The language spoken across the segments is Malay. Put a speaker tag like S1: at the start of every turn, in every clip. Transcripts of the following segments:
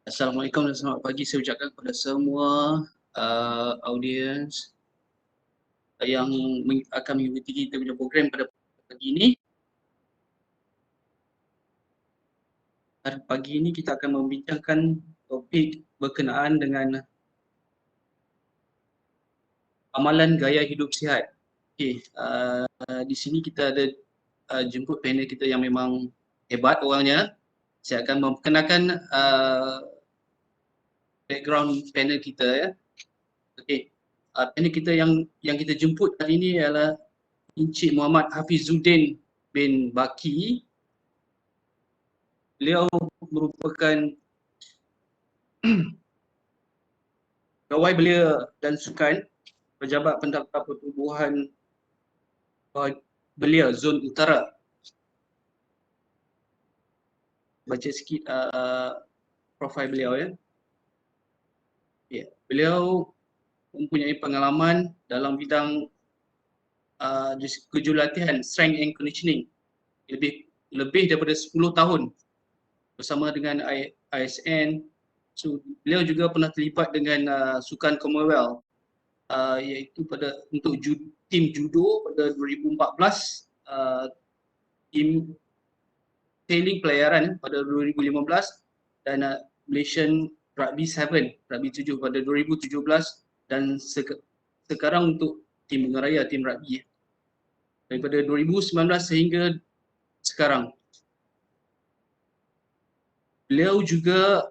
S1: Assalamualaikum dan selamat pagi saya ucapkan kepada semua audiens yang akan mengikuti kita punya program pada pagi ini. Pada pagi ini kita akan membincangkan topik berkenaan dengan amalan gaya hidup sihat. Okey, di sini kita ada jemput panel kita yang memang hebat orangnya. Saya akan memperkenalkan background panel kita ya. Okey. Panel kita yang kita jemput hari ini adalah Encik Muhammad Hafizuddin bin Baki. Beliau merupakan pegawai belia dan sukan Pejabat Pentadbiran Pertubuhan Belia Zon Utara. Baca sikit profil beliau ya. Beliau mempunyai pengalaman dalam bidang kejurulatihan strength and conditioning lebih daripada 10 tahun bersama dengan ISN. So, beliau juga pernah terlibat dengan sukan Commonwealth iaitu untuk tim judo pada 2014, tim sailing pelayaran pada 2015 dan Malaysian Rugby 7 pada 2017 dan sekarang untuk tim Bunga tim rugby daripada 2019 sehingga sekarang. Beliau juga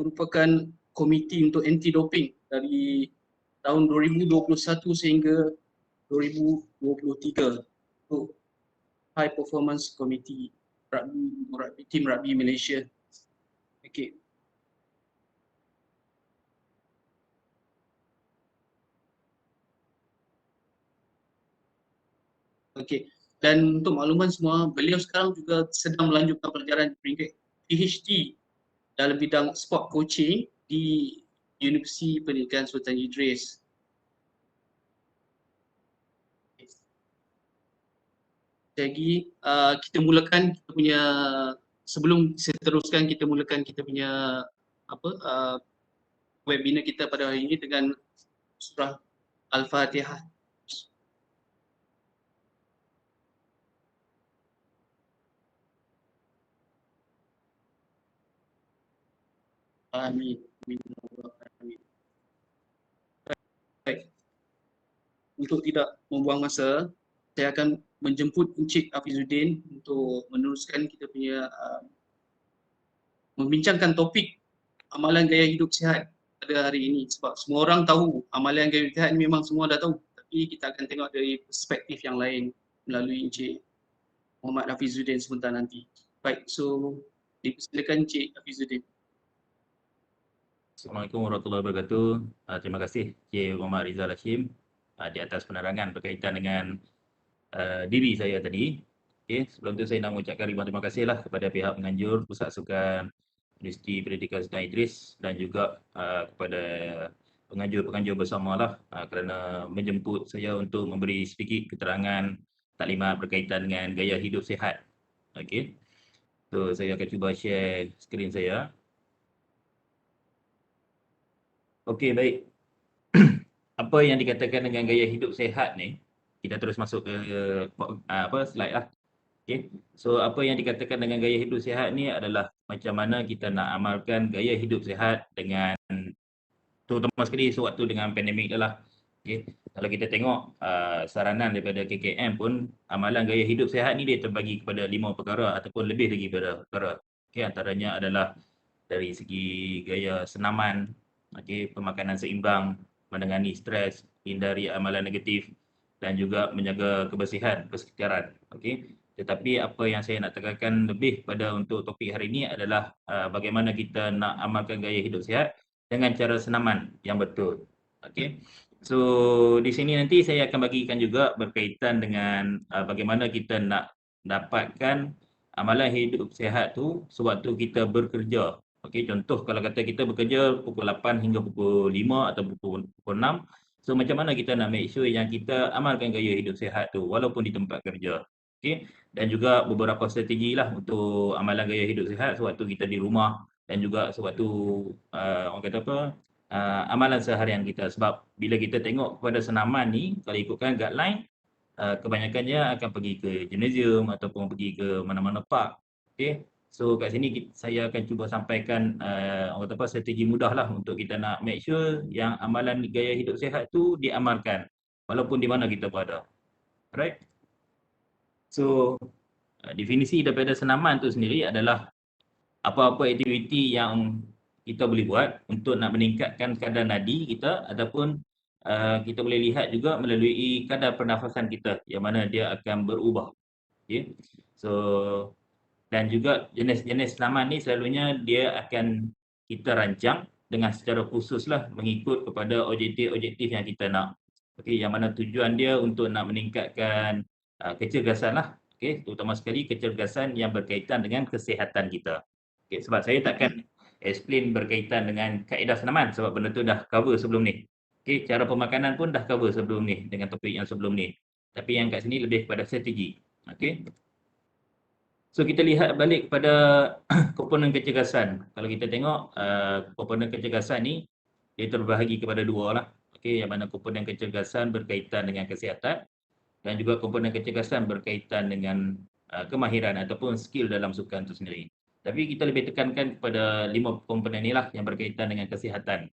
S1: merupakan komiti untuk anti-doping dari tahun 2021 sehingga 2023 untuk High Performance Committee Tim Rugby Malaysia. Okey. Okey. Dan untuk makluman semua, beliau sekarang juga sedang melanjutkan pelajaran peringkat PhD dalam bidang sport coaching di Universiti Pendidikan Sultan Idris. Jadi kita mulakan kita punya, sebelum saya teruskan, kita mulakan kita punya webinar kita pada hari ini dengan surah Al-Fatihah. Amin. Amin. Baik. Untuk tidak membuang masa, saya akan menjemput Encik Hafizuddin untuk meneruskan kita punya membincangkan topik amalan gaya hidup sihat pada hari ini. Sebab semua orang tahu amalan gaya hidup sihat ni memang semua dah tahu, tapi kita akan tengok dari perspektif yang lain melalui Encik Muhammad Hafizuddin sebentar nanti. Baik, so dipersilakan Encik Hafizuddin.
S2: Assalamualaikum warahmatullahi wabarakatuh. Terima kasih Encik Muhammad Rizal Hashim di atas penerangan berkaitan dengan diri saya tadi. Okay, sebelum tu saya nak mengucapkan ribuan terima kasihlah kepada pihak penganjur Pusat Sukan Universiti Pendidikan Sultan Idris dan juga kepada penganjur-penganjur bersamalah kerana menjemput saya untuk memberi sedikit keterangan taklimat berkaitan dengan gaya hidup sihat. Okey. So saya akan cuba share skrin saya. Okey, baik. Apa yang dikatakan dengan gaya hidup sihat ni, kita terus masuk ke slide lah. Okay. So apa yang dikatakan dengan gaya hidup sihat ni adalah macam mana kita nak amalkan gaya hidup sihat dengan, terutama sekali sewaktu dengan pandemik dah lah. Okay. Kalau kita tengok saranan daripada KKM pun, amalan gaya hidup sihat ni dia terbagi kepada 5 perkara ataupun lebih lagi perkara. Okay. Antaranya adalah dari segi gaya senaman, okay, pemakanan seimbang, menangani stres, hindari amalan negatif dan juga menjaga kebersihan persekitaran. Okay. Tetapi apa yang saya nak tekankan lebih pada untuk topik hari ini adalah bagaimana kita nak amalkan gaya hidup sihat dengan cara senaman yang betul. Okay. So di sini nanti saya akan bagikan juga berkaitan dengan bagaimana kita nak dapatkan amalan hidup sihat tu sewaktu kita bekerja. Okey, contoh kalau kata kita bekerja pukul 8 hingga pukul 5 atau pukul 6. So macam mana kita nak make sure yang kita amalkan gaya hidup sihat tu walaupun di tempat kerja. Okey. dan juga beberapa strategi lah untuk amalan gaya hidup sihat sewaktu kita di rumah dan juga sewaktu orang kata apa amalan seharian kita. Sebab bila kita tengok kepada senaman ni, kalau ikutkan guideline, kebanyakannya akan pergi ke gymnasium ataupun pergi ke mana-mana park. Okay. So kat sini saya akan cuba sampaikan orang kata apa strategi mudah lah untuk kita nak make sure yang amalan gaya hidup sihat tu diamalkan walaupun di mana kita berada. Alright. So definisi daripada senaman tu sendiri adalah apa-apa aktiviti yang kita boleh buat untuk nak meningkatkan kadar nadi kita ataupun kita boleh lihat juga melalui kadar pernafasan kita yang mana dia akan berubah. Okay. So dan juga jenis-jenis senaman ni selalunya dia akan kita rancang dengan secara khusus lah mengikut kepada objektif-objektif yang kita nak. Okay, yang mana tujuan dia untuk nak meningkatkan kecergasan lah. Okay, terutama sekali kecergasan yang berkaitan dengan kesihatan kita. Okay, sebab saya takkan explain berkaitan dengan kaedah senaman sebab benda tu dah cover sebelum ni. Okay, cara pemakanan pun dah cover sebelum ni dengan topik yang sebelum ni. Tapi yang kat sini lebih kepada strategi. Okay. So kita lihat balik kepada komponen kecergasan. Kalau kita tengok komponen kecergasan ni dia terbahagi kepada dua lah. Okay, yang mana komponen kecergasan berkaitan dengan kesihatan dan juga komponen kecergasan berkaitan dengan kemahiran ataupun skill dalam sukan itu sendiri. Tapi kita lebih tekankan kepada 5 komponen ni lah yang berkaitan dengan kesihatan.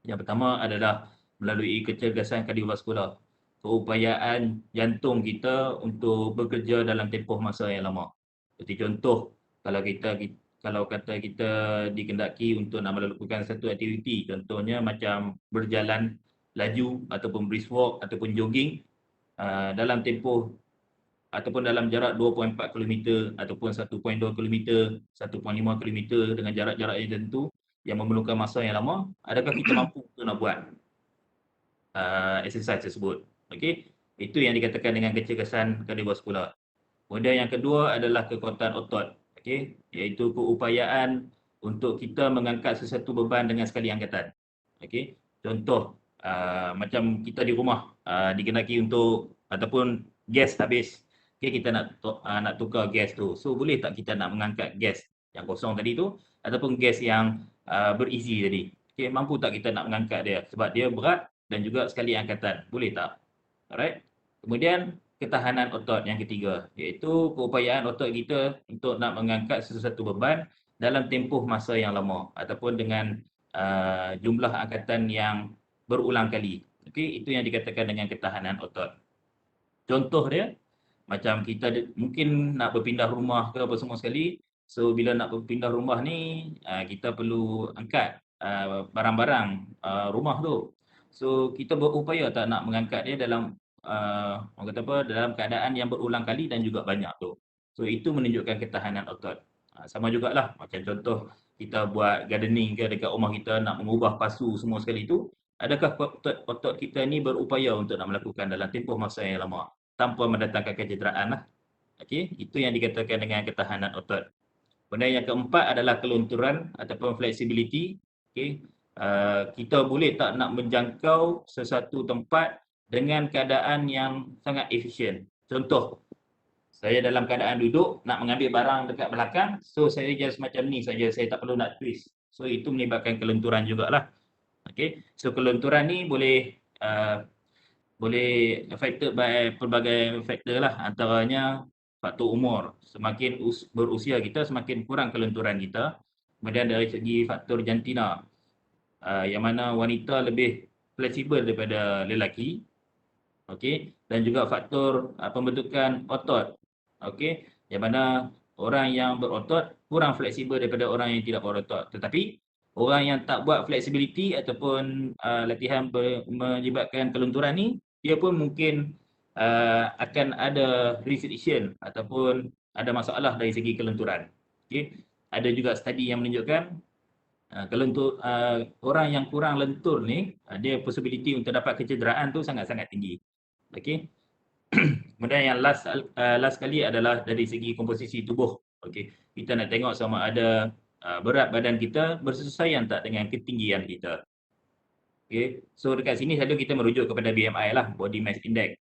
S2: Yang pertama adalah melalui kecergasan kardiovaskular. Keupayaan jantung kita untuk bekerja dalam tempoh masa yang lama. Seperti contoh, kalau kata kita dikendaki untuk nak melakukan satu aktiviti, contohnya macam berjalan laju ataupun brisk walk ataupun jogging dalam tempoh ataupun dalam jarak 2.4 km ataupun 1.2 km, 1.5 km dengan jarak-jarak yang tertentu yang memerlukan masa yang lama, adakah kita mampu untuk nak buat exercise tersebut? Okey, itu yang dikatakan dengan kecergasan kardiovaskular. Kemudian yang kedua adalah kekuatan otot, okey, iaitu keupayaan untuk kita mengangkat sesuatu beban dengan sekali angkatan. Okey, contoh macam kita di rumah dikendaki untuk ataupun gas habis. Okey, kita nak tukar gas tu. So boleh tak kita nak mengangkat gas yang kosong tadi tu ataupun gas yang berisi tadi. Okey, mampu tak kita nak mengangkat dia sebab dia berat dan juga sekali angkatan. Boleh tak? Alright. Kemudian ketahanan otot yang ketiga, iaitu keupayaan otot kita untuk nak mengangkat sesuatu beban dalam tempoh masa yang lama ataupun dengan jumlah angkatan yang berulang kali. Okey, itu yang dikatakan dengan ketahanan otot. Contoh dia, macam kita mungkin nak berpindah rumah ke apa semua sekali. So bila nak berpindah rumah ni, kita perlu angkat barang-barang rumah tu. So kita berupaya tak nak mengangkat dia dalam orang kata apa, dalam keadaan yang berulang kali dan juga banyak tu. So itu menunjukkan ketahanan otot. Sama jugalah macam contoh kita buat gardening ke dekat rumah kita nak mengubah pasu semua sekali tu, adakah otot kita ni berupaya untuk nak melakukan dalam tempoh masa yang lama tanpa mendatangkan kecederaan lah. Okey, itu yang dikatakan dengan ketahanan otot. Kemudian yang keempat adalah kelunturan ataupun flexibility. Okey, kita boleh tak nak menjangkau sesuatu tempat dengan keadaan yang sangat efisien. Contoh, saya dalam keadaan duduk nak mengambil barang dekat belakang, so saya just macam ni saja, saya tak perlu nak twist. So itu menyebabkan kelunturan jugalah. Okey, so kelunturan ni boleh affected by pelbagai faktor lah, antaranya faktor umur. Semakin berusia kita, semakin kurang kelunturan kita. Kemudian dari segi faktor jantina, yang mana wanita lebih fleksibel daripada lelaki. Okey, dan juga faktor pembentukan otot. Okey, yang mana orang yang berotot kurang fleksibel daripada orang yang tidak berotot. Tetapi orang yang tak buat flexibility ataupun latihan menyebabkan kelunturan ni, dia pun mungkin akan ada restriction ataupun ada masalah dari segi kelunturan. Okey, ada juga studi yang menunjukkan orang yang kurang lentur ni, dia possibility untuk dapat kecederaan tu sangat-sangat tinggi. Okey. Kemudian yang last kali adalah dari segi komposisi tubuh. Okey, kita nak tengok sama ada berat badan kita bersesuaian tak dengan ketinggian kita. Okey, so dekat sini selalu kita merujuk kepada BMI lah, body mass index.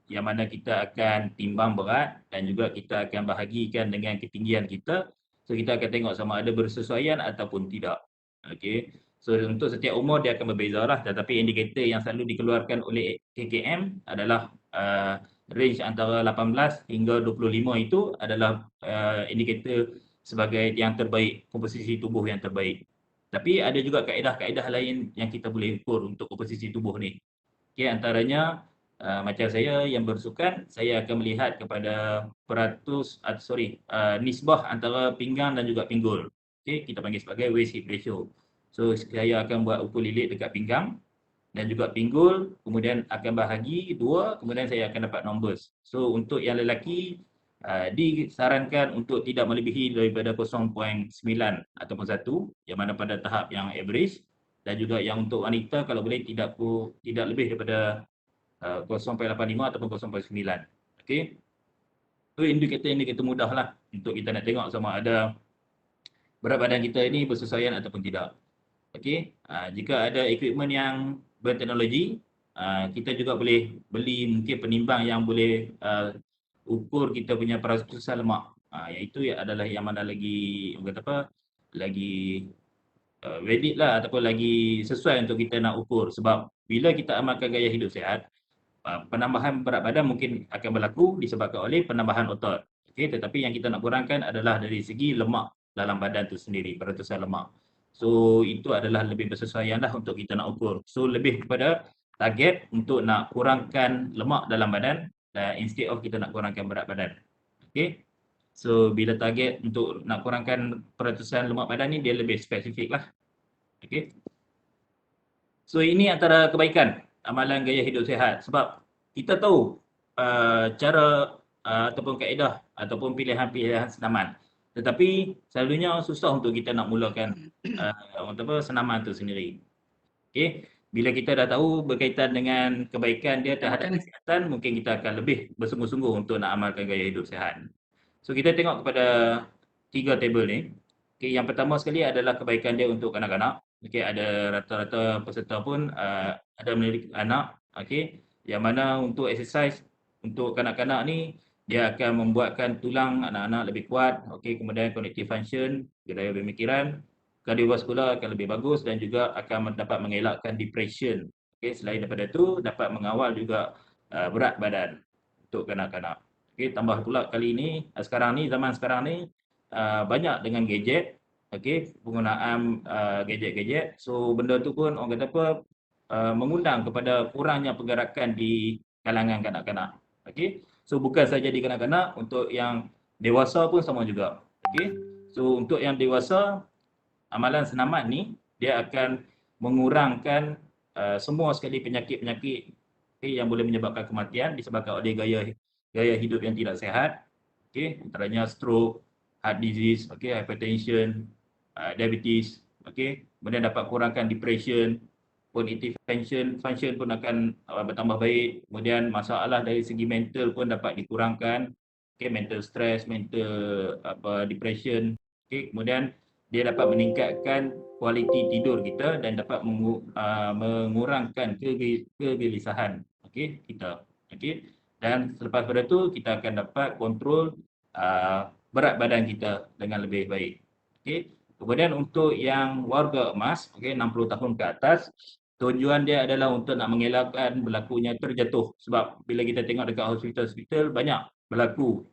S2: yang mana kita akan timbang berat dan juga kita akan bahagikan dengan ketinggian kita. So kita akan tengok sama ada bersesuaian ataupun tidak. Okey. So untuk setiap umur dia akan berbeza lah, tetapi indikator yang selalu dikeluarkan oleh KKM adalah range antara 18 hingga 25 itu adalah indikator sebagai yang terbaik, komposisi tubuh yang terbaik. Tapi ada juga kaedah-kaedah lain yang kita boleh ukur untuk komposisi tubuh ni. Okey, antaranya macam saya yang bersukan, saya akan melihat kepada nisbah antara pinggang dan juga pinggul. Okey, kita panggil sebagai waist hip ratio. So saya akan buat ukur lilit dekat pinggang dan juga pinggul, kemudian akan bahagi 2, kemudian saya akan dapat numbers. So untuk yang lelaki disarankan untuk tidak melebihi daripada 0.9 ataupun 1, yang mana pada tahap yang average, dan juga yang untuk wanita kalau boleh tidak lebih daripada 0.85 ataupun 0.9. Okey. So indikator-indikator mudah lah untuk kita nak tengok sama ada berat badan kita ini bersesuaian ataupun tidak. Okey. Jika ada equipment yang berteknologi, kita juga boleh beli mungkin penimbang yang boleh ukur kita punya perakusan lemak. Iaitu adalah yang mana lagi lagi valid lah ataupun lagi sesuai untuk kita nak ukur, sebab bila kita amalkan gaya hidup sihat, penambahan berat badan mungkin akan berlaku disebabkan oleh penambahan otot. Okey, tetapi yang kita nak kurangkan adalah dari segi lemak dalam badan tu sendiri, peratusan lemak. So itu adalah lebih bersesuaian lah untuk kita nak ukur. So lebih kepada target untuk nak kurangkan lemak dalam badan instead of kita nak kurangkan berat badan. Okey. So bila target untuk nak kurangkan peratusan lemak badan ni dia lebih spesifik lah. Okey. So ini antara kebaikan amalan gaya hidup sihat, sebab kita tahu cara ataupun kaedah ataupun pilihan-pilihan senaman, tetapi selalunya susah untuk kita nak mulakan senaman tu sendiri. Okey, bila kita dah tahu berkaitan dengan kebaikan dia terhadap kesihatan, mungkin kita akan lebih bersungguh-sungguh untuk nak amalkan gaya hidup sihat. So kita tengok kepada 3 table ni. Okey, yang pertama sekali adalah kebaikan dia untuk kanak-kanak. Okey, ada rata-rata peserta pun ada memiliki anak. Okey, yang mana untuk exercise untuk kanak-kanak ni dia akan membuatkan tulang anak-anak lebih kuat. Okey, kemudian cognitive function, daya pemikiran, kardiovaskular akan lebih bagus dan juga akan dapat mengelakkan depression. Okey, selain daripada itu dapat mengawal juga berat badan untuk kanak-kanak. Okey, tambah pula kali ini zaman sekarang ni banyak dengan gadget. Okey, penggunaan gadget-gadget. So benda tu pun orang kata mengundang kepada kurangnya pergerakan di kalangan kanak-kanak. Okey. So bukan saja di kanak-kanak, untuk yang dewasa pun sama juga. Okey. So untuk yang dewasa, amalan senaman ni dia akan mengurangkan semua sekali penyakit-penyakit yang boleh menyebabkan kematian disebabkan oleh gaya hidup yang tidak sihat. Okey, antaranya stroke, heart disease, hypertension, diabetes, kemudian dapat kurangkan depression, cognitive function pun akan bertambah baik, kemudian masalah dari segi mental pun dapat dikurangkan, mental stress, mental depression, kemudian dia dapat meningkatkan kualiti tidur kita dan dapat mengurangkan kegelisahan kita. Dan selepas pada itu kita akan dapat kontrol berat badan kita dengan lebih baik. Kemudian untuk yang warga emas, 60 tahun ke atas, tujuan dia adalah untuk nak mengelakkan berlakunya terjatuh. Sebab bila kita tengok dekat hospital-hospital, banyak berlaku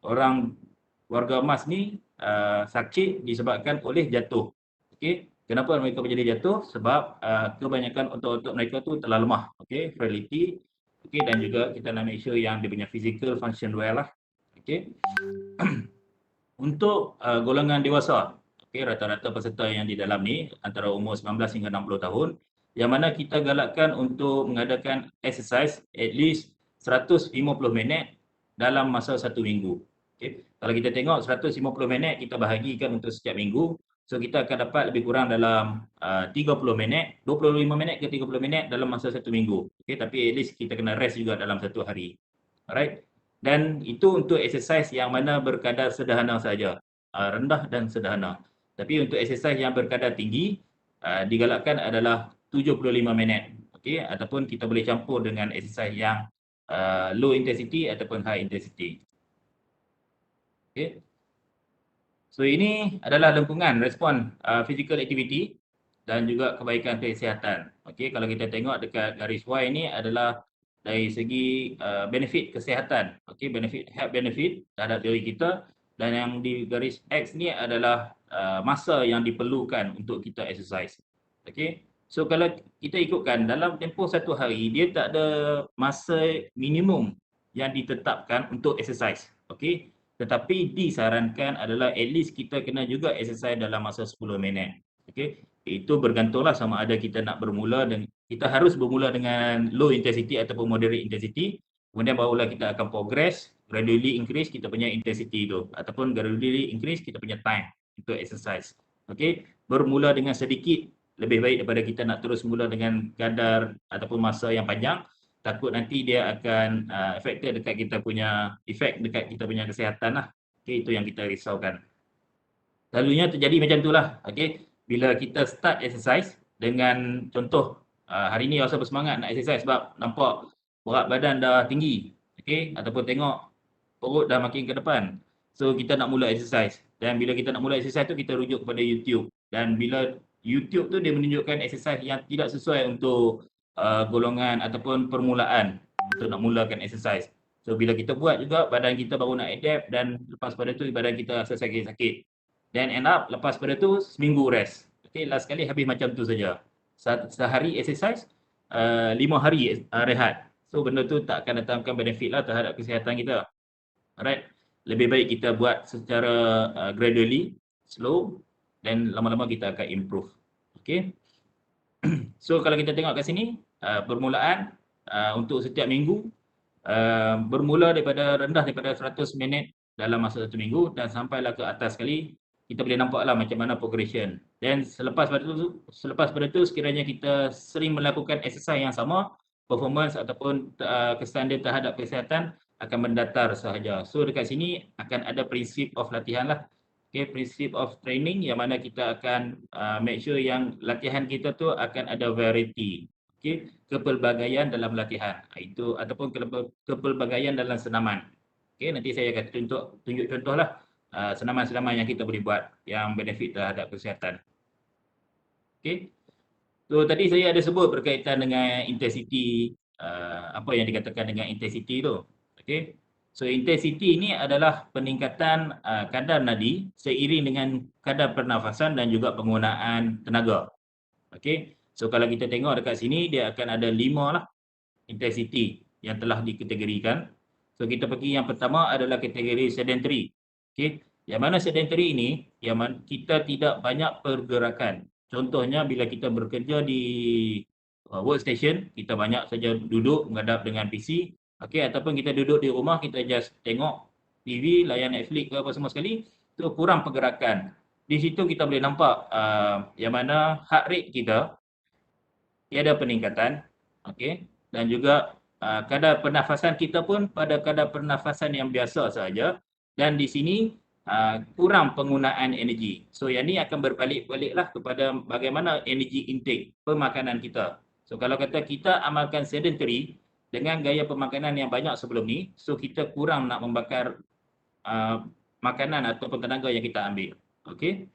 S2: orang warga emas ni sakit disebabkan oleh jatuh. Kenapa mereka menjadi jatuh? Sebab kebanyakan otot-otot mereka tu telah lemah. Frailty. Dan juga kita nak make sure yang dia punya physical function well lah. Untuk golongan dewasa, rata-rata peserta yang di dalam ni antara umur 19 hingga 60 tahun, yang mana kita galakkan untuk mengadakan exercise at least 150 minit dalam masa 1 minggu. Kalau kita tengok 150 minit kita bahagikan untuk setiap minggu, so kita akan dapat lebih kurang dalam 30 minit, 25 minit ke 30 minit dalam masa 1 minggu. Tapi at least kita kena rest juga dalam 1 hari. Alright. Dan itu untuk exercise yang mana berkadar sederhana saja, rendah dan sederhana. Tapi untuk exercise yang berkadar tinggi, digalakkan adalah 75 minit. Okey, ataupun kita boleh campur dengan exercise yang low intensity ataupun high intensity. Okey. So ini adalah lengkungan respon physical activity dan juga kebaikan kesihatan. Okey, kalau kita tengok dekat garis Y ini adalah dari segi benefit kesihatan. Okey, health benefit terhadap diri kita, dan yang di garis X ni adalah masa yang diperlukan untuk kita exercise. Okey. So kalau kita ikutkan dalam tempoh satu hari, dia tak ada masa minimum yang ditetapkan untuk exercise. Okey. Tetapi disarankan adalah at least kita kena juga exercise dalam masa 10 minit. Okey. Itu bergantunglah sama ada kita nak bermula dengan, kita harus bermula dengan low intensity ataupun moderate intensity. Kemudian barulah kita akan progress, gradually increase kita punya intensity tu, ataupun gradually increase kita punya time untuk exercise. Okey. Bermula dengan sedikit lebih baik daripada kita nak terus mula dengan kadar ataupun masa yang panjang. Takut nanti dia akan affected dekat kita punya efek dekat kita punya kesihatan lah. Okey, itu yang kita risaukan. Selalunya terjadi macam itulah. Okey, bila kita start exercise dengan contoh hari ni rasa bersemangat nak exercise sebab nampak berat badan dah tinggi. Okey, ataupun tengok perut dah makin ke depan. So kita nak mula exercise. Dan bila kita nak mula exercise tu kita rujuk kepada YouTube. Dan bila YouTube tu dia menunjukkan exercise yang tidak sesuai untuk golongan ataupun permulaan untuk nak mulakan exercise. So bila kita buat juga badan kita baru nak adapt, dan lepas pada tu badan kita rasa sakit-sakit. Dan end up lepas pada tu seminggu rest. Okay, last kali habis macam tu saja. Sehari exercise, 5 hari rehat. So benda tu tak akan datangkan benefit lah terhadap kesihatan kita. Alright, lebih baik kita buat secara gradually, slow, dan lama-lama kita akan improve. Okay. So kalau kita tengok kat sini, permulaan untuk setiap minggu, bermula daripada rendah daripada 100 minit dalam masa 1 minggu dan sampailah ke atas sekali, kita boleh nampaklah macam mana progression. Dan selepas pada tu sekiranya kita sering melakukan exercise yang sama, performance ataupun kesan dia terhadap kesihatan akan mendatar sahaja. So dekat sini akan ada prinsip of latihan lah. Okay, prinsip of training yang mana kita akan make sure yang latihan kita tu akan ada variety. Okay, kepelbagaian dalam latihan. Itu ataupun kepelbagaian dalam senaman. Okay, nanti saya akan tunjuk contohlah senaman-senaman yang kita boleh buat yang benefit terhadap kesihatan. Okay. So tadi saya ada sebut berkaitan dengan intensity, apa yang dikatakan dengan intensity tu. Okay. So intensity ini adalah peningkatan kadar nadi seiring dengan kadar pernafasan dan juga penggunaan tenaga. Okay. So kalau kita tengok dekat sini dia akan ada 5 lah intensity yang telah dikategorikan. So kita pergi yang pertama adalah kategori sedentary. Okay. Yang mana sedentary ini yang kita tidak banyak pergerakan. Contohnya bila kita bekerja di workstation, kita banyak saja duduk menghadap dengan PC. Okay, ataupun kita duduk di rumah, kita just tengok TV, layan Netflix ke apa semua sekali, tu kurang pergerakan. Di situ kita boleh nampak yang mana heart rate kita ada peningkatan, okay, dan juga kadar pernafasan kita pun pada kadar pernafasan yang biasa saja, dan di sini kurang penggunaan energi. So yang ni akan berbalik-baliklah kepada bagaimana energi intake pemakanan kita. So kalau kata kita amalkan sedentary dengan gaya pemakanan yang banyak sebelum ni, so kita kurang nak membakar makanan ataupun tenaga yang kita ambil. Okey.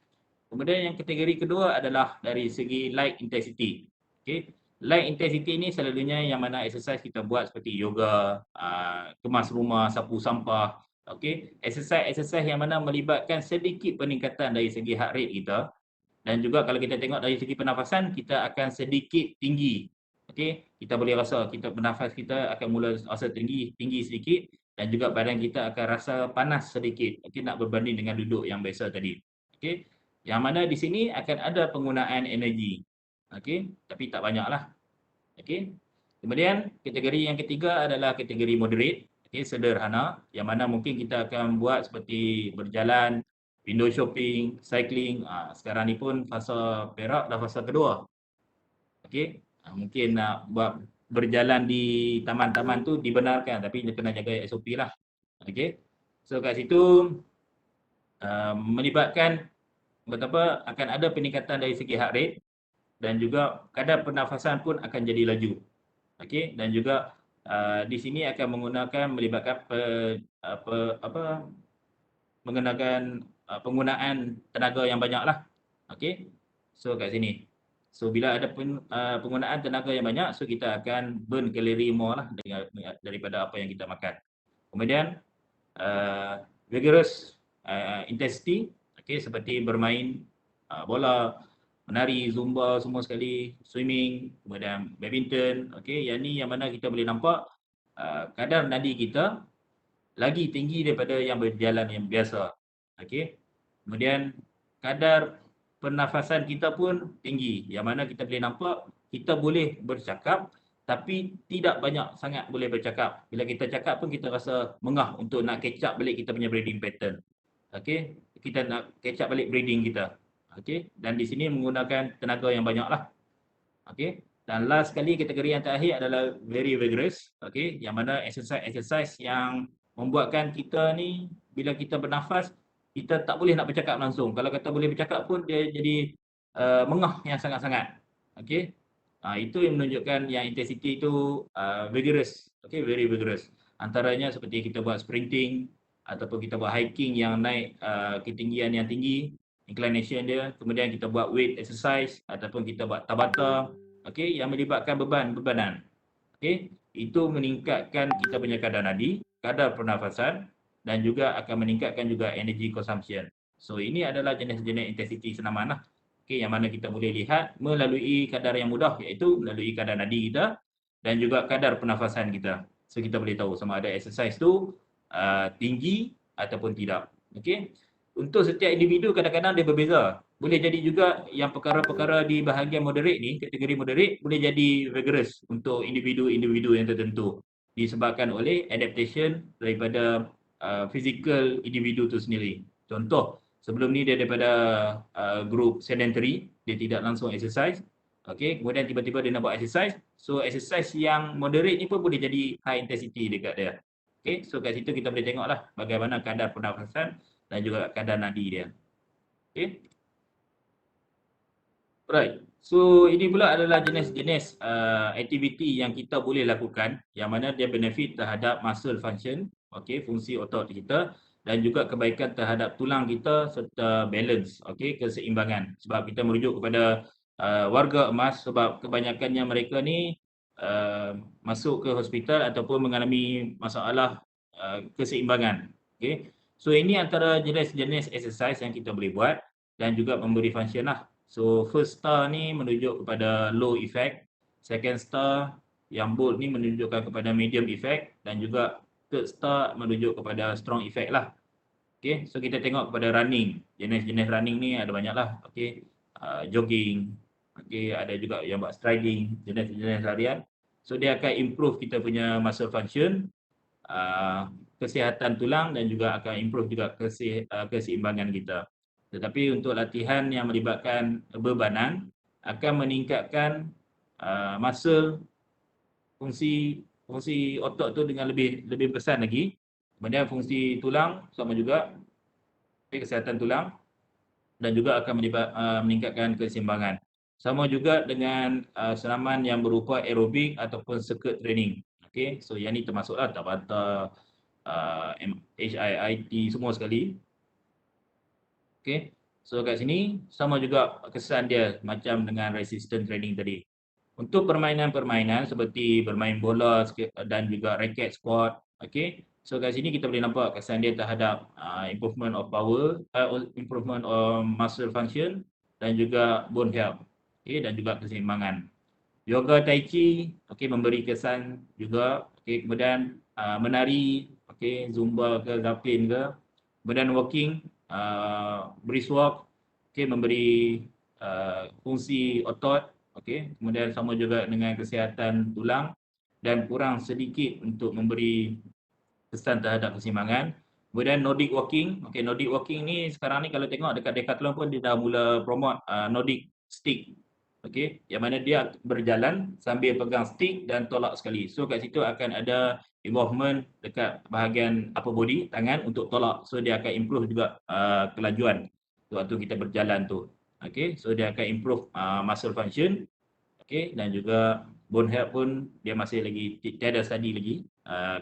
S2: Kemudian yang kategori kedua adalah dari segi light intensity. Okey. Light intensity ni selalunya yang mana exercise kita buat seperti yoga, kemas rumah, sapu sampah. Okey. Exercise yang mana melibatkan sedikit peningkatan dari segi heart rate kita. Dan juga kalau kita tengok dari segi pernafasan, kita akan sedikit tinggi. Okey, kita boleh rasa kita bernafas kita akan mula rasa tinggi sedikit, dan juga badan kita akan rasa panas sedikit. Okey, nak berbanding dengan duduk yang biasa tadi. Okey, yang mana di sini akan ada penggunaan energi. Okey, tapi tak banyaklah. Okey. Kemudian kategori yang ketiga adalah kategori moderate. Okey, sederhana, yang mana mungkin kita akan buat seperti berjalan, window shopping, cycling. Sekarang ni pun fasa Perak dah fasa kedua. Okey, mungkin nak buat berjalan di taman-taman tu dibenarkan, tapi dia kena jaga SOP lah. Okey. So kat situ melibatkan betapa akan ada peningkatan dari segi heart rate. dan juga kadar pernafasan pun akan jadi laju. Okey, dan juga di sini akan melibatkan mengenakan penggunaan tenaga yang banyaklah. Okey. So kat sini. So bila ada penggunaan tenaga yang banyak, so kita akan burn kalori more lah daripada apa yang kita makan. Kemudian vigorous intensity, okey, seperti bermain bola, menari, zumba semua sekali, swimming, kemudian badminton, okey, yang ni yang mana kita boleh nampak kadar nadi kita lagi tinggi daripada yang berjalan yang biasa. Okey. Kemudian kadar pernafasan kita pun tinggi, yang mana kita boleh nampak kita boleh bercakap tapi tidak banyak sangat boleh bercakap. Bila kita cakap pun kita rasa mengah untuk nak catch up balik kita punya breathing pattern. Okey, kita nak catch up balik breathing kita. Okey, dan di sini menggunakan tenaga yang banyaklah. Okey, dan last sekali kategori yang terakhir adalah very vigorous. Okey, yang mana exercise yang membuatkan kita ni bila kita bernafas kita tak boleh nak bercakap langsung. Kalau kata boleh bercakap pun dia jadi mengah yang sangat-sangat. Okey. Itu yang menunjukkan yang intensity itu vigorous. Okey, very vigorous. Antaranya seperti kita buat sprinting ataupun kita buat hiking yang naik ketinggian yang tinggi, inclination dia, kemudian kita buat weight exercise ataupun kita buat tabata, okey, yang melibatkan bebanan. Okey, itu meningkatkan kita punya kadar nadi, kadar pernafasan dan juga akan meningkatkan juga energy consumption. So ini adalah jenis-jenis intensity senaman lah. Okey, yang mana kita boleh lihat melalui kadar yang mudah, iaitu melalui kadar nadi kita dan juga kadar pernafasan kita. So kita boleh tahu sama ada exercise tu tinggi ataupun tidak. Okey. Untuk setiap individu kadang-kadang dia berbeza. Boleh jadi juga yang perkara-perkara di bahagian moderate ni, kategori moderate boleh jadi vigorous untuk individu-individu yang tertentu disebabkan oleh adaptation daripada physical individu tu sendiri. Contoh, sebelum ni dia daripada group sedentary, dia tidak langsung exercise. Okey, kemudian tiba-tiba dia nak buat exercise. So exercise yang moderate ni pun boleh jadi high intensity dekat dia. Okey, so kat situ kita boleh tengoklah bagaimana kadar pernafasan dan juga kadar nadi dia. Okey. Alright. So ini pula adalah jenis-jenis aktiviti yang kita boleh lakukan yang mana dia benefit terhadap muscle function, okey, fungsi otot kita dan juga kebaikan terhadap tulang kita serta balance, okey, keseimbangan. Sebab kita merujuk kepada warga emas sebab kebanyakannya mereka ni masuk ke hospital ataupun mengalami masalah keseimbangan. Okey. So ini antara jenis-jenis exercise yang kita boleh buat dan juga memberi function lah. So first star ni menunjuk kepada low effect, second star yang bold ni menunjukkan kepada medium effect dan juga third star menunjuk kepada strong effect lah. Okay, so kita tengok kepada running. Jenis-jenis running ni ada banyak lah. Okay, jogging, okay, ada juga yang buat striding, jenis-jenis larian. So dia akan improve kita punya muscle function, kesihatan tulang dan juga akan improve juga keseimbangan kita. Tetapi untuk latihan yang melibatkan bebanan akan meningkatkan muscle fungsi otot tu dengan lebih besar lagi. Kemudian fungsi tulang sama juga, kesihatan tulang dan juga akan meningkatkan keseimbangan. Sama juga dengan senaman yang berupa aerobik ataupun circuit training. Okay, so yang ni termasuklah Tabata, HIIT semua sekali. Okay, so kat sini sama juga kesan dia macam dengan resistance training tadi. Untuk permainan-permainan seperti bermain bola dan juga racket squat, okay, so kat sini kita boleh nampak kesan dia terhadap improvement of power, improvement of muscle function dan juga bone health, okay, dan juga keseimbangan. Yoga Tai Chi, okay, memberi kesan juga, okay, kemudian menari, okay, Zumba ke Zeppelin ke, kemudian walking, brisk walk, okay, memberi fungsi otot, okay, kemudian sama juga dengan kesihatan tulang dan kurang sedikit untuk memberi kesan terhadap keseimbangan. Kemudian Nordic walking, okay, Nordic walking ni sekarang ni kalau tengok dekat Decathlon pun dia dah mula promote Nordic stick. Okey, yang mana dia berjalan sambil pegang stick dan tolak sekali. So kat situ akan ada involvement dekat bahagian upper body, tangan untuk tolak. So dia akan improve juga kelajuan waktu kita berjalan tu. Okay, so dia akan improve muscle function. Okay, dan juga bone health pun dia masih lagi tiada study lagi.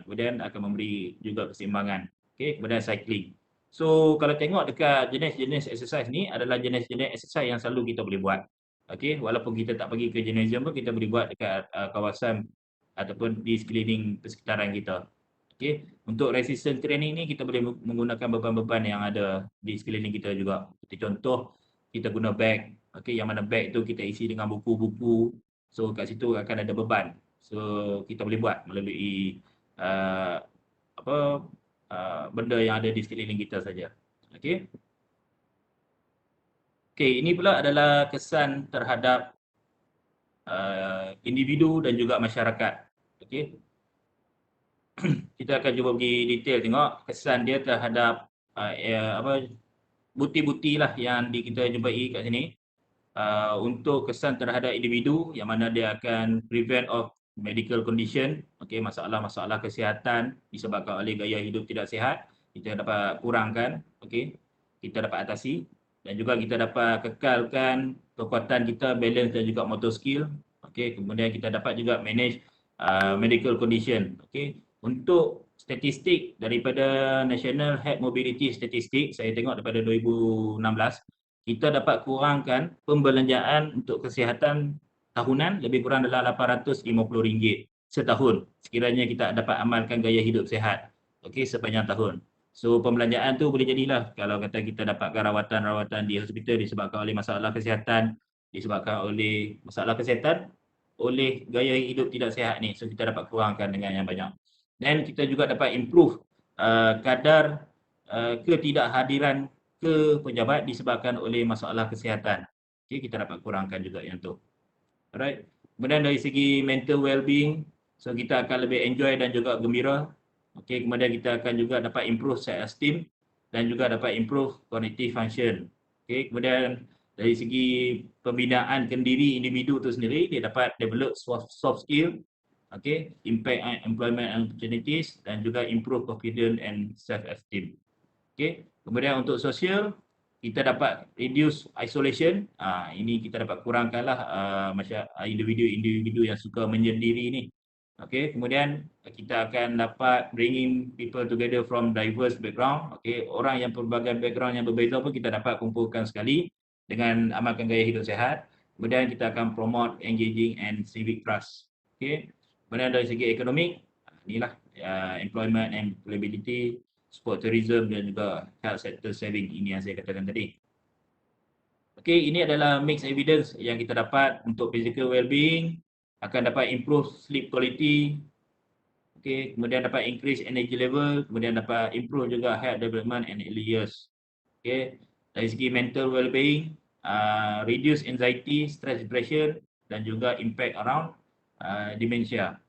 S2: Kemudian akan memberi juga keseimbangan. Okay, kemudian cycling. So kalau tengok dekat jenis-jenis exercise ni adalah jenis-jenis exercise yang selalu kita boleh buat. Okay, walaupun kita tak pergi ke gymnasium pun kita boleh buat dekat kawasan ataupun di sekeliling persekitaran kita. Okay, untuk resistance training ni kita boleh menggunakan beban-beban yang ada di sekeliling kita juga. Seperti contoh, kita guna bag. Okay, yang mana bag tu kita isi dengan buku-buku. So kat situ akan ada beban. So kita boleh buat melalui uh, apa benda yang ada di sekeliling kita saja. Okay. Okay, ini pula adalah kesan terhadap individu dan juga masyarakat. Okay. Kita akan cuba pergi detail tengok kesan dia terhadap bukti-bukti lah yang kita jumpai kat sini. Untuk kesan terhadap individu yang mana dia akan prevent of medical condition, okay, masalah-masalah kesihatan disebabkan oleh gaya hidup tidak sihat, kita dapat kurangkan, okay, kita dapat atasi, dan juga kita dapat kekalkan kekuatan kita, balance dan juga motor skill, okay, kemudian kita dapat juga manage medical condition, okay. Untuk statistik daripada National Health Mobility Statistic, saya tengok daripada 2016, kita dapat kurangkan pembelanjaan untuk kesihatan tahunan lebih kurang dalam RM850 setahun sekiranya kita dapat amalkan gaya hidup sihat, okey, sepanjang tahun. So pembelanjaan tu boleh jadilah kalau kata kita dapatkan rawatan-rawatan di hospital disebabkan oleh masalah kesihatan, oleh gaya hidup tidak sihat ni. So kita dapat kurangkan dengan yang banyak. Dan kita juga dapat improve kadar ketidakhadiran ke pejabat disebabkan oleh masalah kesihatan. Okay, kita dapat kurangkan juga yang tu. Alright. Kemudian dari segi mental well-being, so kita akan lebih enjoy dan juga gembira. Okay, kemudian kita akan juga dapat improve self-esteem dan juga dapat improve cognitive function. Okay, kemudian dari segi pembinaan diri individu itu sendiri, dia dapat develop soft skill, okay, impact on employment opportunities dan juga improve confidence and self-esteem. Okay, kemudian untuk sosial, kita dapat reduce isolation. Ini kita dapat kurangkanlah individu-individu yang suka menyendiri ni. Okay, kemudian kita akan dapat bringing people together from diverse background. Okay, orang yang pelbagai background yang berbeza pun kita dapat kumpulkan sekali dengan amalkan gaya hidup sihat. Kemudian kita akan promote engaging and civic trust. Okay, kemudian dari segi ekonomi, inilah employment and employability, sport tourism dan juga health sector saving, ini yang saya katakan tadi. Okey, ini adalah mixed evidence yang kita dapat untuk physical well-being, akan dapat improve sleep quality, okey, kemudian dapat increase energy level, kemudian dapat improve juga health development and early years. Okey, dari segi mental well-being, reduce anxiety, stress, depression dan juga impact around dementia.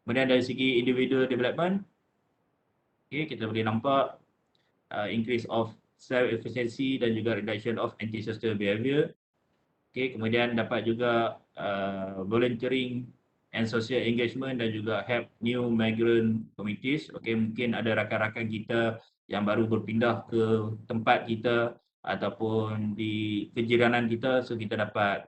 S2: Kemudian dari segi individual development, okay, kita boleh nampak increase of self-efficiency dan juga reduction of antisocial behavior. Okay, kemudian dapat juga volunteering and social engagement dan juga help new migrant communities. Okay, mungkin ada rakan-rakan kita yang baru berpindah ke tempat kita ataupun di kejiranan kita, so kita dapat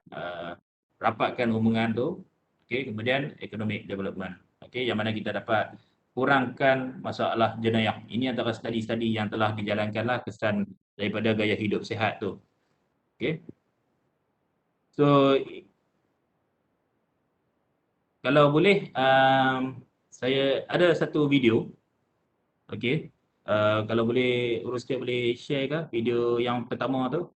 S2: rapatkan hubungan tu. Okay, kemudian economic development. Okay, yang mana kita dapat kurangkan masalah jenayah. Ini antara studi-studi yang telah dijalankanlah kesan daripada gaya hidup sihat tu. Okay. So, kalau boleh, saya ada satu video. Okay. Kalau boleh, urus dia boleh share ke video yang pertama tu?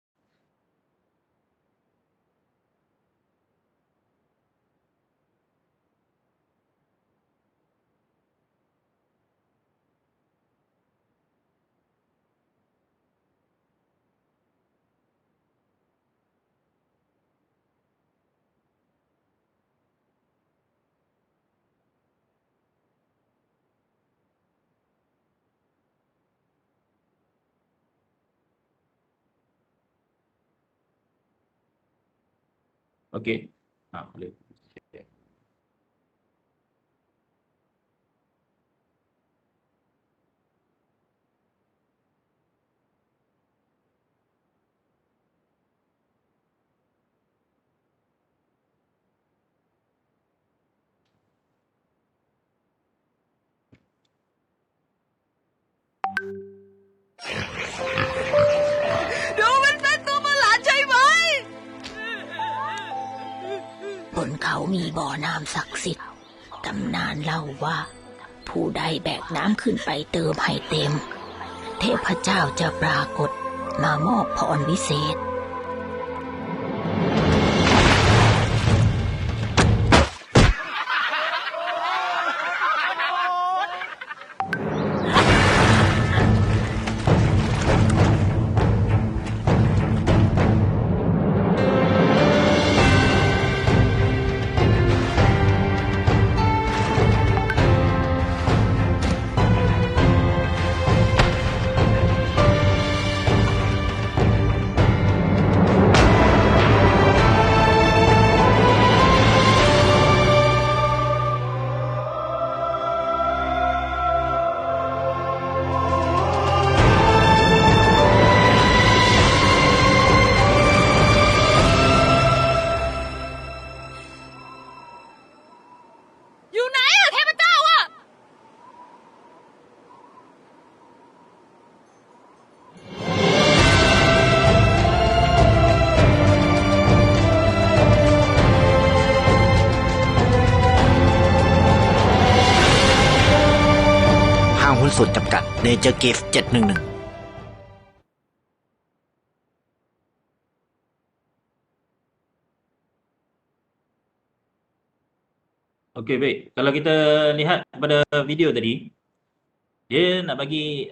S2: Okay. Boleh.
S3: นเขามีบ่อน้ำศักดิ์สิทธิ์ตำนานเล่าว่า ผู้ใดแบกน้ำขึ้นไปเติมให้เต็ม เทพเจ้าจะปรากฏมามอบพรวิเศษ
S4: อยู่ไหนอะเทพเจ้าอะ
S5: ห้างหุ้นส่วนจำกัดเนเจอร์กิฟต์711
S2: Okey, baik. Kalau kita lihat pada video tadi, dia nak bagi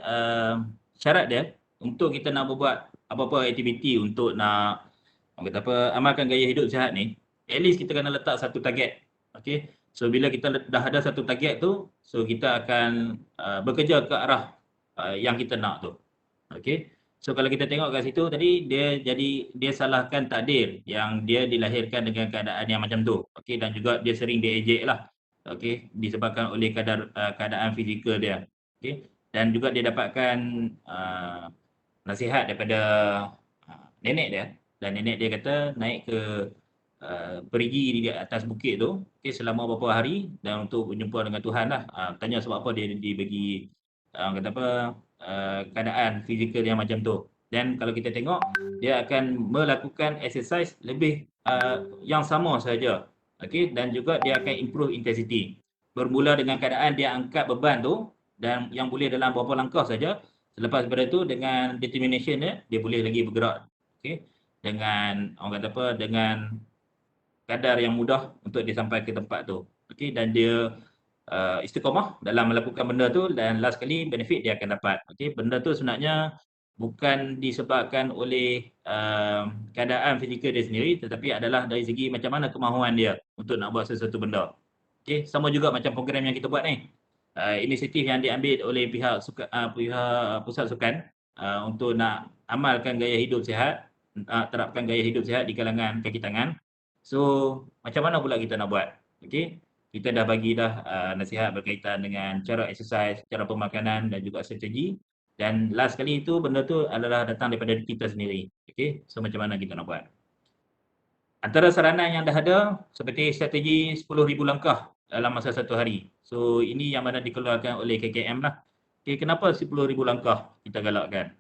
S2: syarat dia untuk kita nak berbuat apa-apa aktiviti untuk nak orang kata apa, amalkan gaya hidup sihat ni, at least kita kena letak satu target. Okey. So bila kita dah ada satu target tu, so kita akan bekerja ke arah yang kita nak tu. Okey. So kalau kita tengok kat situ tadi, dia salahkan takdir yang dia dilahirkan dengan keadaan yang macam tu. Okey, dan juga dia sering diejek lah. Okey, disebabkan oleh keadaan fizikal dia. Okey, dan juga dia dapatkan nasihat daripada nenek dia, dan nenek dia kata naik ke perigi di atas bukit tu, okey, selama beberapa hari dan untuk berjumpa dengan Tuhan lah. Tanya sebab apa dia dibagi kata apa, keadaan fizikal yang macam tu. Dan kalau kita tengok, dia akan melakukan exercise lebih yang sama saja. Okey, dan juga dia akan improve intensity. Bermula dengan keadaan dia angkat beban tu dan yang boleh dalam beberapa langkah saja. Selepas daripada tu dengan determination dia boleh lagi bergerak. Okey, dengan orang kata apa, dengan kadar yang mudah untuk dia sampai ke tempat tu. Okey, dan dia istiqamah dalam melakukan benda tu, dan last kali benefit dia akan dapat. Okey, benda tu sebenarnya bukan disebabkan oleh keadaan fizikal dia sendiri, tetapi adalah dari segi macam mana kemahuan dia untuk nak buat sesuatu benda. Okey, sama juga macam program yang kita buat ni. Inisiatif yang diambil oleh pihak pusat sukan untuk nak amalkan gaya hidup sihat, terapkan gaya hidup sihat di kalangan kaki tangan. So, macam mana pula kita nak buat? Okey, kita dah bagi nasihat berkaitan dengan cara exercise, cara pemakanan dan juga strategi. Dan last kali itu benda tu adalah datang daripada kita sendiri. Okey, so macam mana kita nak buat? Antara saranan yang dah ada seperti strategi 10,000 langkah dalam masa satu hari. So ini yang mana dikeluarkan oleh KKM lah. Okey, kenapa 10,000 langkah kita galakkan?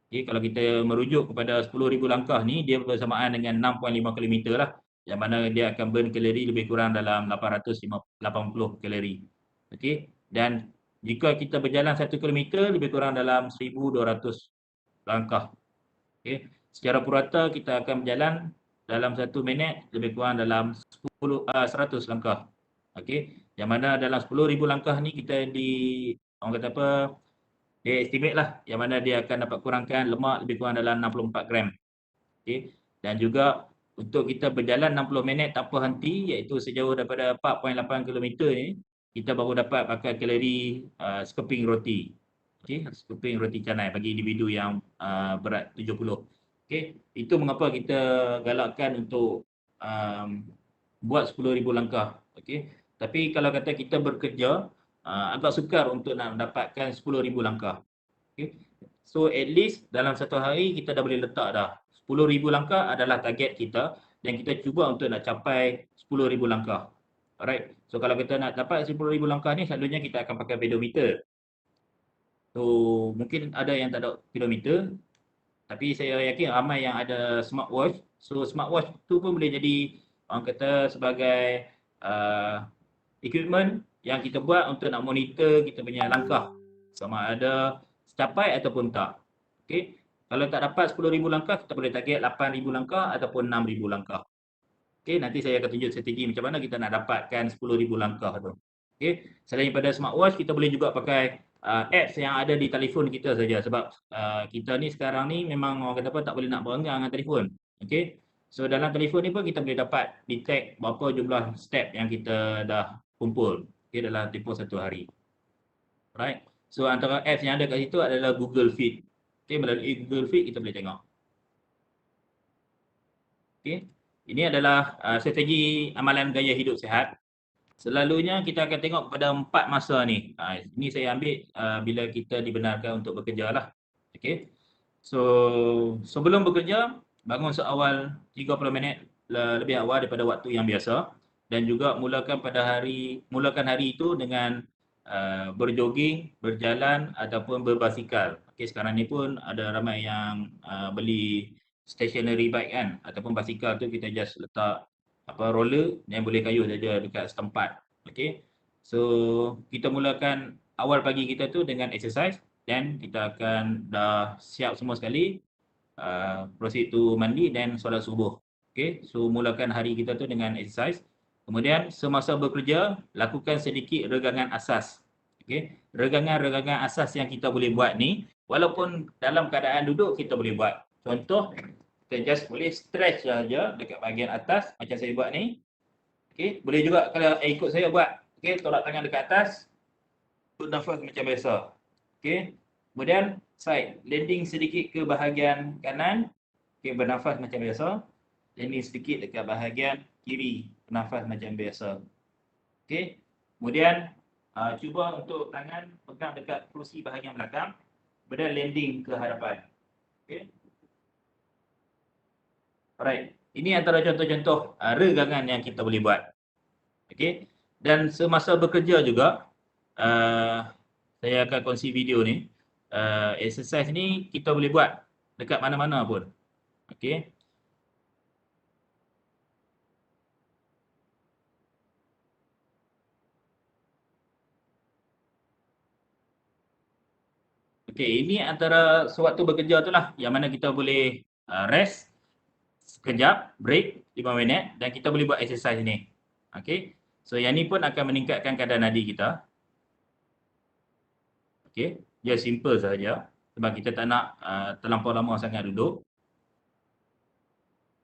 S2: Okey, kalau kita merujuk kepada 10,000 langkah ni, dia bersamaan dengan 6.5 km lah. Yang mana dia akan burn kalori lebih kurang dalam 880 kalori. Okey, dan jika kita berjalan 1 km lebih kurang dalam 1,200 langkah. Okey, secara purata kita akan berjalan dalam 1 minit lebih kurang dalam 100 langkah. Okey, yang mana dalam 10,000 langkah ni kita orang kata apa, dia estimate lah yang mana dia akan dapat kurangkan lemak lebih kurang dalam 64 gram. Okey, dan juga untuk kita berjalan 60 minit tanpa henti, iaitu sejauh daripada 4.8 km ni, kita baru dapat pakai kalori sekeping roti. Okey, sekeping roti canai bagi individu yang berat 70. Okey, itu mengapa kita galakkan untuk buat 10,000 langkah. Okey, tapi kalau kata kita bekerja, agak sukar untuk nak mendapatkan 10,000 langkah. Okey, so at least dalam satu hari kita dah boleh letak dah 10,000 langkah adalah target kita, dan kita cuba untuk nak capai 10,000 langkah. Alright, so kalau kita nak dapat 10,000 langkah ni, selalunya kita akan pakai pedometer. So mungkin ada yang tak ada pedometer, tapi saya yakin ramai yang ada smartwatch. So smartwatch tu pun boleh jadi orang kata sebagai equipment yang kita buat untuk nak monitor kita punya langkah sama ada tercapai ataupun tak. Okey. Kalau tak dapat 10,000 langkah, kita boleh target 8,000 langkah ataupun 6,000 langkah. Okey, nanti saya akan tunjuk strategi macam mana kita nak dapatkan 10,000 langkah tu. Okey, selain daripada smartwatch, kita boleh juga pakai apps yang ada di telefon kita saja sebab kita ni sekarang ni memang orang kata apa tak boleh nak berenggang dengan telefon. Okey. So dalam telefon ni pun kita boleh dapat detect berapa jumlah step yang kita dah kumpul dalam tempoh satu hari. Right. So antara apps yang ada kat situ adalah Google Fit. Okey, melalui Google Fit kita boleh tengok. Okey. Ini adalah strategi amalan gaya hidup sihat. Selalunya kita akan tengok pada 4 masa ni. Ini saya ambil bila kita dibenarkan untuk bekerja lah. Okey. So sebelum bekerja, bangun seawal 30 minit lebih awal daripada waktu yang biasa dan juga mulakan hari itu dengan berjoging, berjalan ataupun berbasikal. Okey, sekarang ni pun ada ramai yang beli stationary bike kan ataupun basikal tu kita just letak roller yang boleh kayuh saja dekat setempat. Okey. So kita mulakan awal pagi kita tu dengan exercise dan kita akan dah siap semua sekali proceed to mandi dan solat subuh. Okey. So mulakan hari kita tu dengan exercise. Kemudian semasa bekerja lakukan sedikit regangan asas. Okey. Regangan asas yang kita boleh buat ni walaupun dalam keadaan duduk kita boleh buat. Contoh, kita just boleh stretch saja dekat bahagian atas macam saya buat ni. Okey, boleh juga kalau ikut saya buat. Okey, tolak tangan dekat atas. Tut nafas macam biasa. Okey. Kemudian side landing sedikit ke bahagian kanan. Okey, bernafas macam biasa. Landing sedikit dekat bahagian kiri, bernafas macam biasa. Okey. Kemudian cuba untuk tangan pegang dekat kerusi bahagian belakang. Kemudian landing ke hadapan. Okey. Alright, ini antara contoh-contoh regangan yang kita boleh buat. Okey. Dan semasa bekerja juga, saya akan kongsi video ni. Exercise ni kita boleh buat dekat mana-mana pun. Okey. Okey, ini antara sewaktu bekerja tu lah yang mana kita boleh rest sekejap, break 5 minit dan kita boleh buat exercise ni. Okey. So yang ni pun akan meningkatkan kadar nadi kita. Okey, dia simple saja sebab kita tak nak terlampau lama sangat duduk.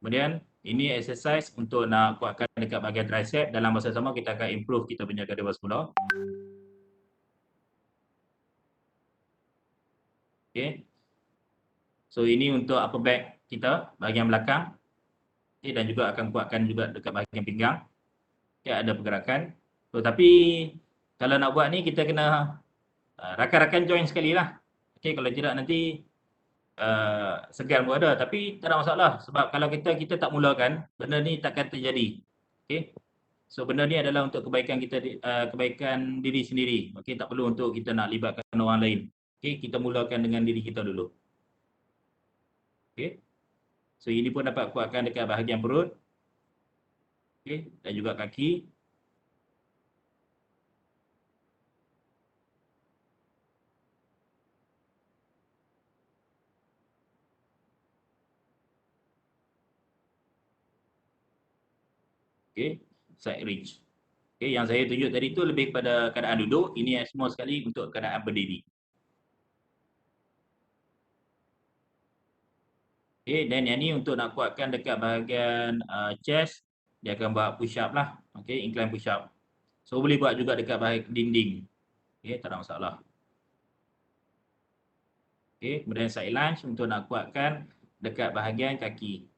S2: Kemudian ini exercise untuk nak kuatkan dekat bahagian tricep. Dalam masa sama kita akan improve kita punya kardiovaskular. Okey. So ini untuk upper back kita bahagian belakang. Okay, dan juga akan kuatkan juga dekat bahagian pinggang. Okay, ada pergerakan. So, tapi kalau nak buat ni kita kena rakan-rakan join sekali lah. Okay, kalau tidak nanti segan pun ada. Tapi tak ada masalah. Sebab kalau kita tak mulakan, benda ni takkan terjadi. Okay. So benda ni adalah untuk kebaikan kita, kebaikan diri sendiri. Okay, tak perlu untuk kita nak libatkan orang lain. Okay, kita mulakan dengan diri kita dulu. Okay. So ini pun dapat kuatkan dekat bahagian perut. Okey, dan juga kaki. Okey, side reach. Okey, yang saya tunjuk tadi tu lebih pada keadaan duduk, ini semua sekali untuk keadaan berdiri. Okey, dan yang ni untuk nak kuatkan dekat bahagian chest, dia akan buat push up lah. Okey, incline push up. So boleh buat juga dekat bahagian dinding. Okey, tak ada masalah. Okey, kemudian side lunge untuk nak kuatkan dekat bahagian kaki.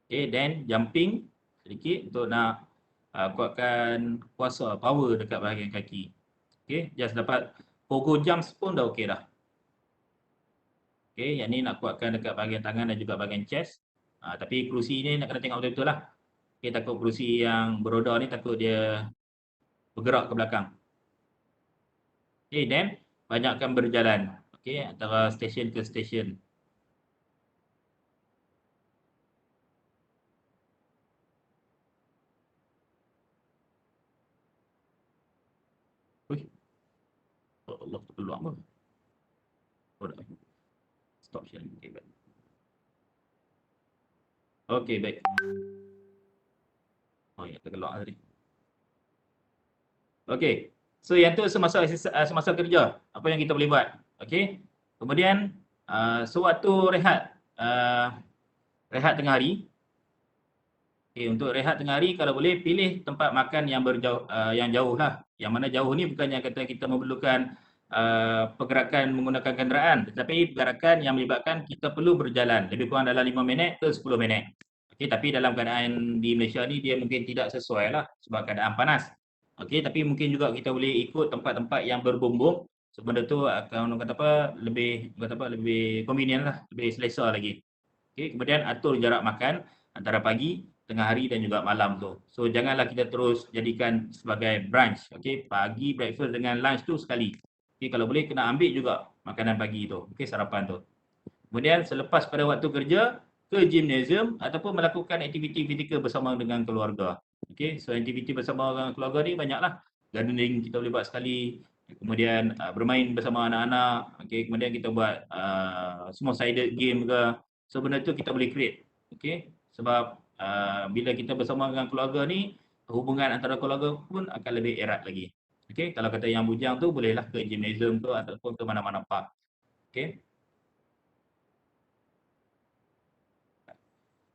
S2: Okey, then jumping sedikit untuk nak kuatkan kuasa, power dekat bahagian kaki. Okey, just dapat pogo jumps pun dah okey dah. Okey, yang ni nak kuatkan dekat bahagian tangan dan juga bahagian chest. Tapi kerusi ni nak kena tengok betul-betul lah. Okey, takut kerusi yang beroda ni takut dia bergerak ke belakang. Okey, then banyakkan berjalan. Okey, Okey, antara stesen ke stesen. Ui, Allah, terkeluar apa? Oh, dah. Stop sharing. Okay, baik. Okey, baik. Oh ya, terkeluar tadi. Okey. So yang tu semasa kerja, apa yang kita boleh buat. Okey. Kemudian sewaktu rehat tengah hari. Okey, untuk rehat tengah hari kalau boleh pilih tempat makan yang yang jauh lah. Yang mana jauh ni bukannya kata kita memerlukan pergerakan menggunakan kenderaan, tetapi pergerakan yang melibatkan kita perlu berjalan lebih kurang dalam 5 minit ke 10 minit. Okey, tapi dalam keadaan di Malaysia ni dia mungkin tidak sesuai lah sebab keadaan panas. Okey, tapi mungkin juga kita boleh ikut tempat-tempat yang berbumbung. So benda tu akan orang kata apa lebih convenient lah, lebih selesa lagi. Okey, kemudian atur jarak makan antara pagi, tengah hari dan juga malam tu. So janganlah kita terus jadikan sebagai brunch. Okey, pagi breakfast dengan lunch tu sekali. Okey, kalau boleh kena ambil juga makanan pagi tu. Okey, sarapan tu. Kemudian selepas pada waktu kerja ke gymnasium ataupun melakukan aktiviti fizikal bersama dengan keluarga. Okey, so aktiviti bersama dengan keluarga ni banyaklah. Gardening kita boleh buat sekali. Kemudian bermain bersama anak-anak. Okey, kemudian kita buat small sided game ke. So benda tu kita boleh create. Okey, sebab bila kita bersama dengan keluarga ni, hubungan antara keluarga pun akan lebih erat lagi. Okey, kalau kata yang bujang tu bolehlah ke gymnasium tu ataupun ke mana-mana park. Okey.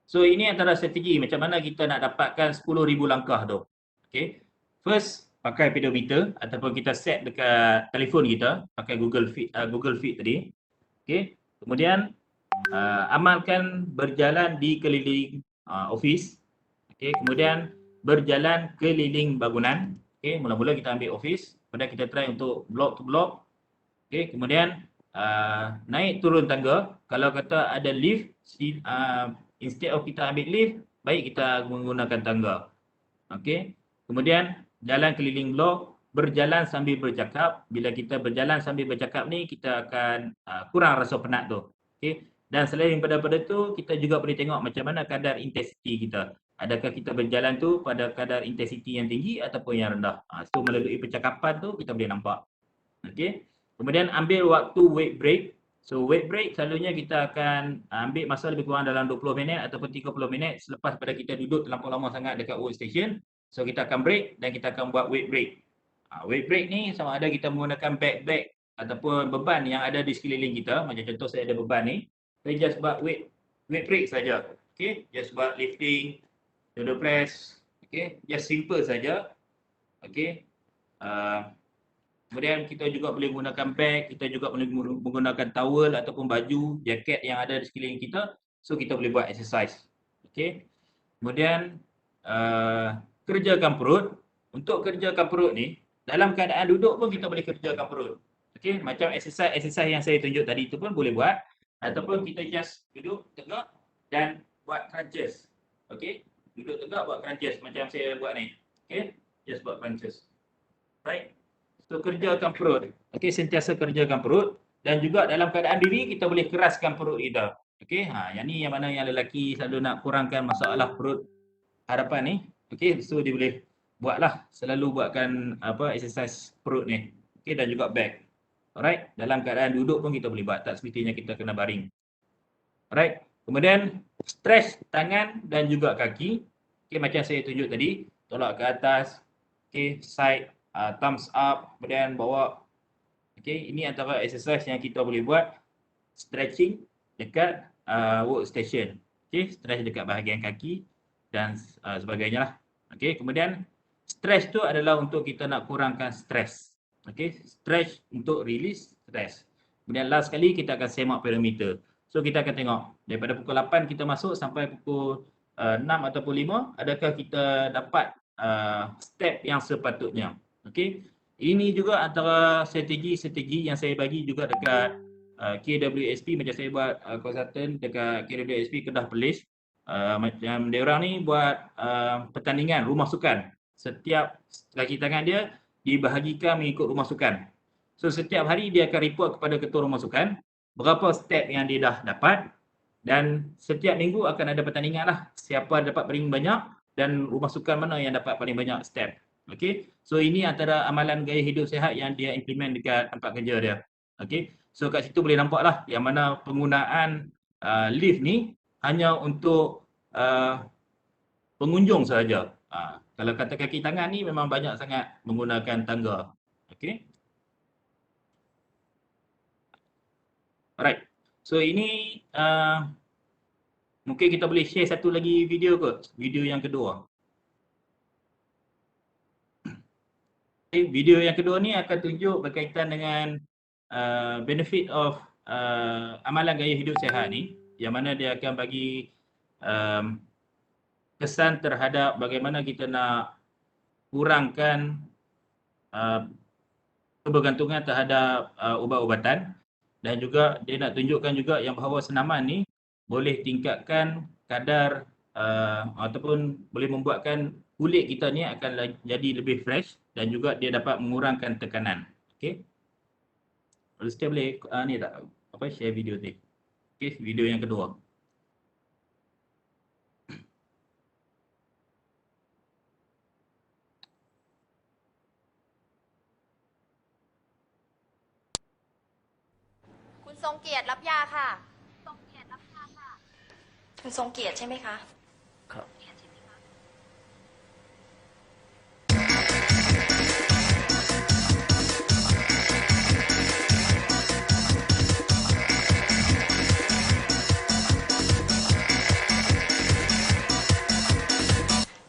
S2: So ini antara strategi macam mana kita nak dapatkan 10,000 langkah tu. Okey. First, pakai pedometer ataupun kita set dekat telefon kita, pakai Google Fit tadi. Okey. Kemudian amalkan berjalan di keliling office. Okey, kemudian berjalan keliling bangunan. Okey, mula-mula kita ambil office, kemudian kita try untuk blok to blok. Okey, kemudian naik turun tangga. Kalau kata ada lift, instead of kita ambil lift, baik kita menggunakan tangga. Okey. Kemudian jalan keliling blok, berjalan sambil bercakap. Bila kita berjalan sambil bercakap ni, kita akan kurang rasa penat tu. Okey. Dan selain daripada tu, kita juga boleh tengok macam mana kadar intensiti kita. Adakah kita berjalan tu pada kadar intensiti yang tinggi ataupun yang rendah. So melalui percakapan tu kita boleh nampak. Okey. Kemudian ambil waktu weight break. So weight break selalunya kita akan ambil masa lebih kurang dalam 20 minit ataupun 30 minit selepas pada kita duduk terlampau lama sangat dekat workstation. So kita akan break dan kita akan buat weight break. Weight break ni sama ada kita menggunakan bag ataupun beban yang ada di sekeliling kita. Macam contoh saya ada beban ni. Saya just buat weight break saja. Okey, just buat lifting, shoulder press. Okey, just simple saja. Okey. Kemudian kita juga boleh menggunakan bag, kita juga boleh menggunakan towel ataupun baju, jaket yang ada di sekeliling kita. So kita boleh buat exercise. Okey. Kemudian kerjakan perut. Untuk kerjakan perut ni, dalam keadaan duduk pun kita boleh kerjakan perut. Okey, macam exercise yang saya tunjuk tadi tu pun boleh buat. Ataupun kita just duduk tegak dan buat crunches. Okey, duduk tegak buat crunches macam saya buat ni. Okey, just buat crunches. Right. So kerjakan perut. Okey, sentiasa kerjakan perut dan juga dalam keadaan diri kita boleh keraskan perut kita. Okey, yang ni yang mana yang lelaki selalu nak kurangkan masalah perut hadapan ni. Okey, so dia boleh buatlah, selalu buatkan exercise perut ni. Okey, dan juga back. Alright, dalam keadaan duduk pun kita boleh buat, tak semestinya kita kena baring. Alright, kemudian stretch tangan dan juga kaki. Okey, macam saya tunjuk tadi, tolak ke atas. Okey, side, thumbs up, kemudian bawa. Okey, ini antara exercise yang kita boleh buat stretching dekat workstation. Okey, stretch dekat bahagian kaki dan sebagainya lah. Okey, kemudian stretch tu adalah untuk kita nak kurangkan stres. Okey, stretch untuk release stres. Kemudian last sekali kita akan semak pedometer. So kita akan tengok daripada pukul 8 kita masuk sampai pukul 6 ataupun 5, adakah kita dapat step yang sepatutnya. Okey, ini juga antara strategi yang saya bagi juga dekat KWSP. Macam saya buat consultant dekat KWSP Kedah Perlis. Macam dia orang ni buat pertandingan rumah sukan. Setiap kaki tangan dia dibahagikan mengikut rumah sukan. So setiap hari dia akan report kepada ketua rumah sukan berapa step yang dia dah dapat, dan setiap minggu akan ada pertandingan lah, siapa dapat paling banyak dan rumah sukan mana yang dapat paling banyak step. Okey, so ini antara amalan gaya hidup sihat yang dia implement dekat tempat kerja dia. Okey, so kat situ boleh nampak lah yang mana penggunaan lift ni hanya untuk pengunjung sahaja. Kalau kata kaki tangan ni memang banyak sangat menggunakan tangga. Okey. Alright. So ini mungkin kita boleh share satu lagi video ke? Video yang kedua. Okay, video yang kedua ni akan tunjuk berkaitan dengan benefit of amalan gaya hidup sihat ni, yang mana dia akan bagi kesan terhadap bagaimana kita nak kurangkan kebergantungan terhadap ubat-ubatan, dan juga dia nak tunjukkan juga yang bahawa senaman ni boleh tingkatkan kadar ataupun boleh membuatkan kulit kita ni akan jadi lebih fresh, dan juga dia dapat mengurangkan tekanan. Okey. Ustaz boleh ni tak share video ni. Okey, video yang kedua.
S6: คุณทรงเกียรติรับยาค่ะ คุณทรงเกียรติใช่ไหมคะ
S5: ครับ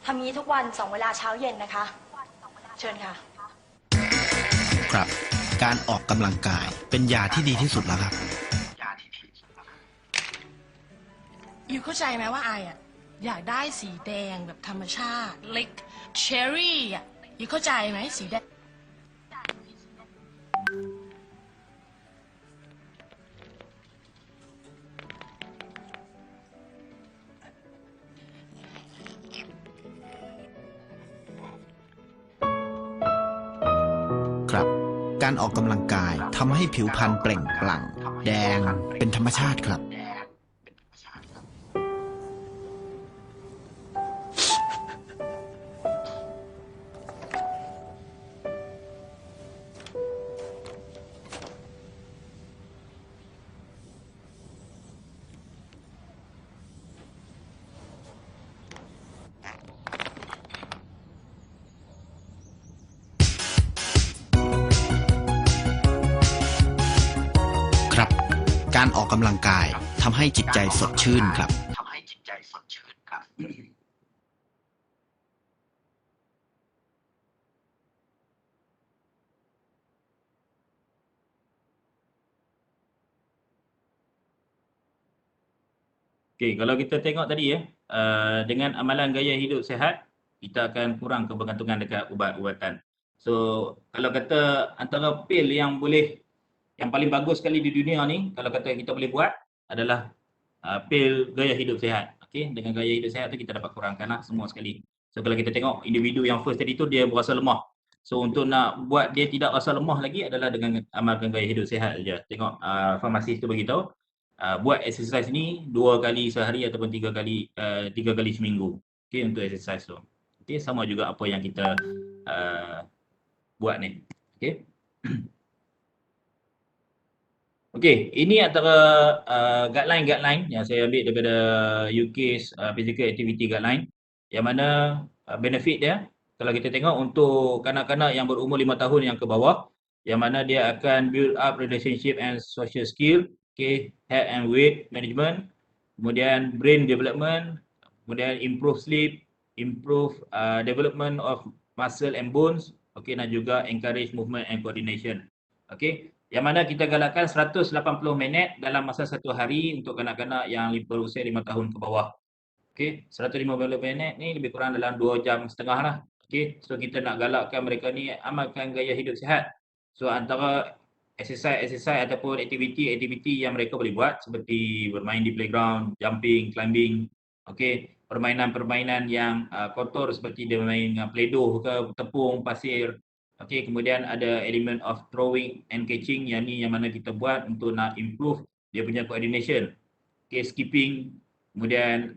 S6: ทำงี้ทุกวัน2 เวลาเช้าเย็นนะคะ เชิญค่ะ
S5: ครับ การออกกำลังกายเป็นยาที่ดีที่สุดแล้วครับ
S4: อยู่เข้าใจไหมว่าไออะอยากได้สีแดงแบบธรรมชาติเล็กเชอร์รี่อะอยู่เข้าใจไหมสีแดง
S5: ครับ การออกกำลังกายทำให้ผิวพรรณเปล่งปลั่ง แดงเป็นธรรมชาติครับ ครับ การออกกำลังกายทำให้จิตใจสดชื่นครับ
S2: Okey, kalau kita tengok tadi dengan amalan gaya hidup sihat, kita akan kurang kebergantungan dekat ubat-ubatan. So, kalau kata antara pil yang paling bagus sekali di dunia ni, kalau kata kita boleh buat adalah pil gaya hidup sihat. Okey, dengan gaya hidup sihat tu kita dapat kurangkanlah semua sekali. So, kalau kita tengok individu yang first tadi tu dia berasa lemah. So, untuk nak buat dia tidak rasa lemah lagi adalah dengan amalkan gaya hidup sihat saja. Tengok farmasis tu beritahu buat exercise ni 2 kali sehari ataupun 3 kali seminggu. Okey, untuk exercise tu. Okey, sama juga apa yang kita buat ni. Okey. Okey, ini antara guideline yang saya ambil daripada UK's Physical Activity Guideline, yang mana benefit dia kalau kita tengok untuk kanak-kanak yang berumur 5 tahun yang ke bawah, yang mana dia akan build up relationship and social skill, okay, health and weight management, kemudian brain development, kemudian improve sleep, improve development of muscle and bones, okay, dan juga encourage movement and coordination. Okay, yang mana kita galakkan 180 minit dalam masa satu hari untuk kanak-kanak yang berusia 5 tahun ke bawah. Okay, 150 minit ni lebih kurang dalam 2 jam setengah lah. Okay, so kita nak galakkan mereka ni amalkan gaya hidup sihat. So antara exercise ataupun aktiviti yang mereka boleh buat seperti bermain di playground, jumping, climbing, okay, permainan-permainan yang kotor seperti dia main play-doh ke, tepung, pasir, Okey, kemudian ada element of throwing and catching, yang ni yang mana kita buat untuk nak improve dia punya coordination. Okey, skipping, kemudian